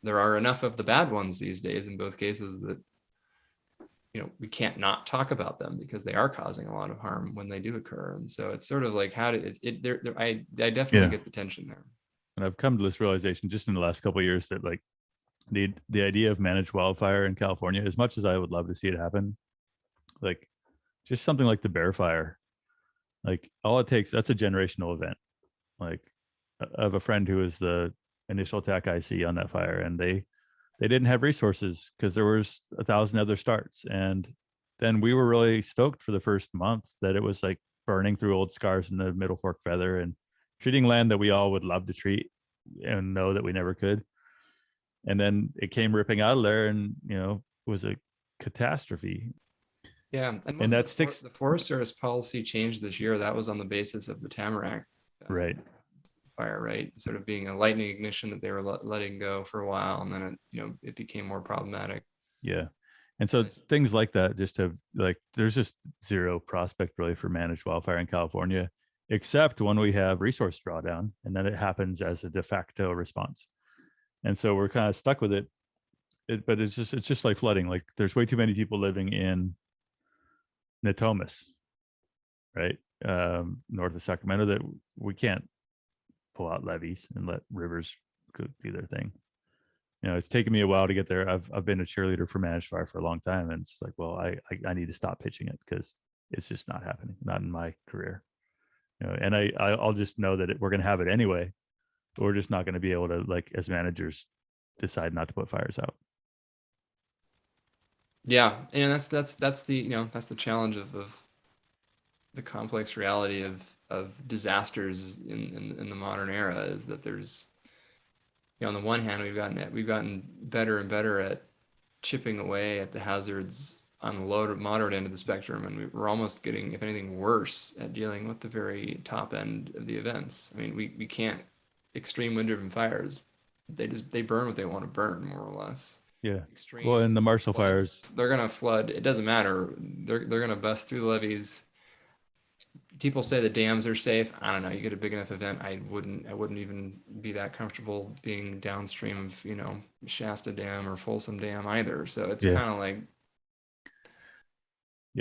there are enough of the bad ones these days in both cases that we can't not talk about them, because they are causing a lot of harm when they do occur. And so it's sort of like, how did I definitely get the tension there. And I've come to this realization just in the last couple of years that like the idea of managed wildfire in California, as much as I would love to see it happen, like just something like the Bear Fire, like all it takes, that's a generational event. Like I have a friend who was the initial attack IC on that fire, and they didn't have resources because there was 1,000 other starts. And then we were really stoked for the first month that it was like burning through old scars in the Middle Fork Feather and treating land that we all would love to treat and know that we never could. And then it came ripping out of there, and it was a catastrophe. Yeah, and that sticks. The Forest Service policy changed this year. That was on the basis of the Tamarack right fire, right? Sort of being a lightning ignition that they were letting go for a while, and then it became more problematic. Yeah. And so things like that just have like, there's just zero prospect really for managed wildfire in California, except when we have resource drawdown, and then it happens as a de facto response. And so we're kind of stuck with it. But it's just like flooding. Like there's way too many people living in Natomas, right? North of Sacramento, that we can't pull out levees and let rivers do their thing. It's taken me a while to get there. I've been a cheerleader for managed fire for a long time, and it's like, well, I need to stop pitching it because it's just not happening, not in my career. And I'll just know that we're going to have it anyway. But we're just not going to be able to, like, as managers, decide not to put fires out. Yeah, and that's the that's the challenge of the complex reality of disasters in the modern era, is that there's, on the one hand, we've gotten better and better at chipping away at the hazards on the low to moderate end of the spectrum, and we're almost getting, if anything, worse at dealing with the very top end of the events. I mean, we can't, extreme wind-driven fires, they burn what they want to burn, more or less. Yeah. Well, in the Marshall fires, they're gonna flood. It doesn't matter. They're gonna bust through the levees. People say the dams are safe. I don't know. You get a big enough event, I wouldn't even be that comfortable being downstream of Shasta Dam or Folsom Dam either. So it's kind of like,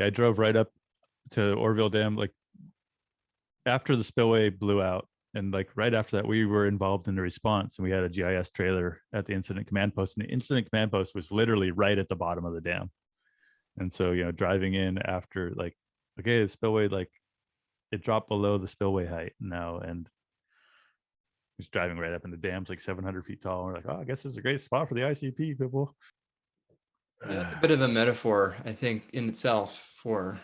I drove right up to Orville Dam like after the spillway blew out, and like right after that, we were involved in the response, and we had a GIS trailer at the incident command post, and the incident command post was literally right at the bottom of the dam. And so, driving in after, like, okay, the spillway, like, it dropped below the spillway height now, and he's driving right up, and the dam's like 700 feet tall. We're like, oh, I guess this is a great spot for the ICP people. Yeah, it's a bit of a metaphor, I think, in itself for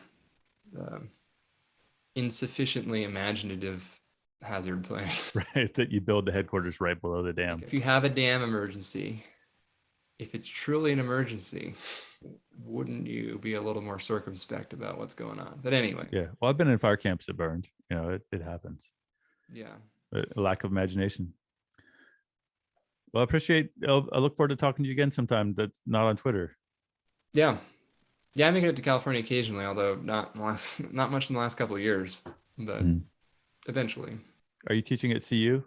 insufficiently imaginative hazard planning. Right, that you build the headquarters right below the dam. Like if you have a dam emergency, if it's truly an emergency, wouldn't you be a little more circumspect about what's going on? But anyway. Yeah. Well, I've been in fire camps that burned. It happens. Yeah. A lack of imagination. Well, I look forward to talking to you again sometime that's not on Twitter. Yeah. Yeah, I make it to California occasionally, although not much in the last couple of years, but eventually. Are you teaching at CU?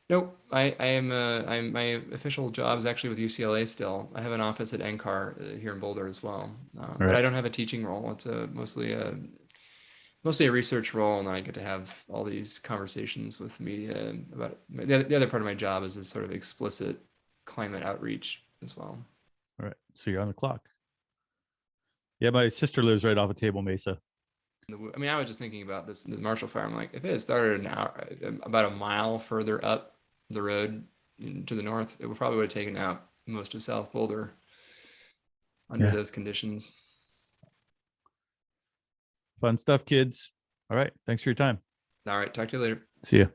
Nope. I'm my official job is actually with UCLA still. I have an office at NCAR here in Boulder as well. But I don't have a teaching role. It's mostly a research role, and I get to have all these conversations with media about it. The other part of my job is this sort of explicit climate outreach as well. All right. So you're on the clock. Yeah, my sister lives right off of Table Mesa. I mean, I was just thinking about this Marshall Fire. I'm like, if it had started about a mile further up the road to the north, it probably would have taken out most of South Boulder under those conditions. Fun stuff, kids. All right. Thanks for your time. All right. Talk to you later. See ya.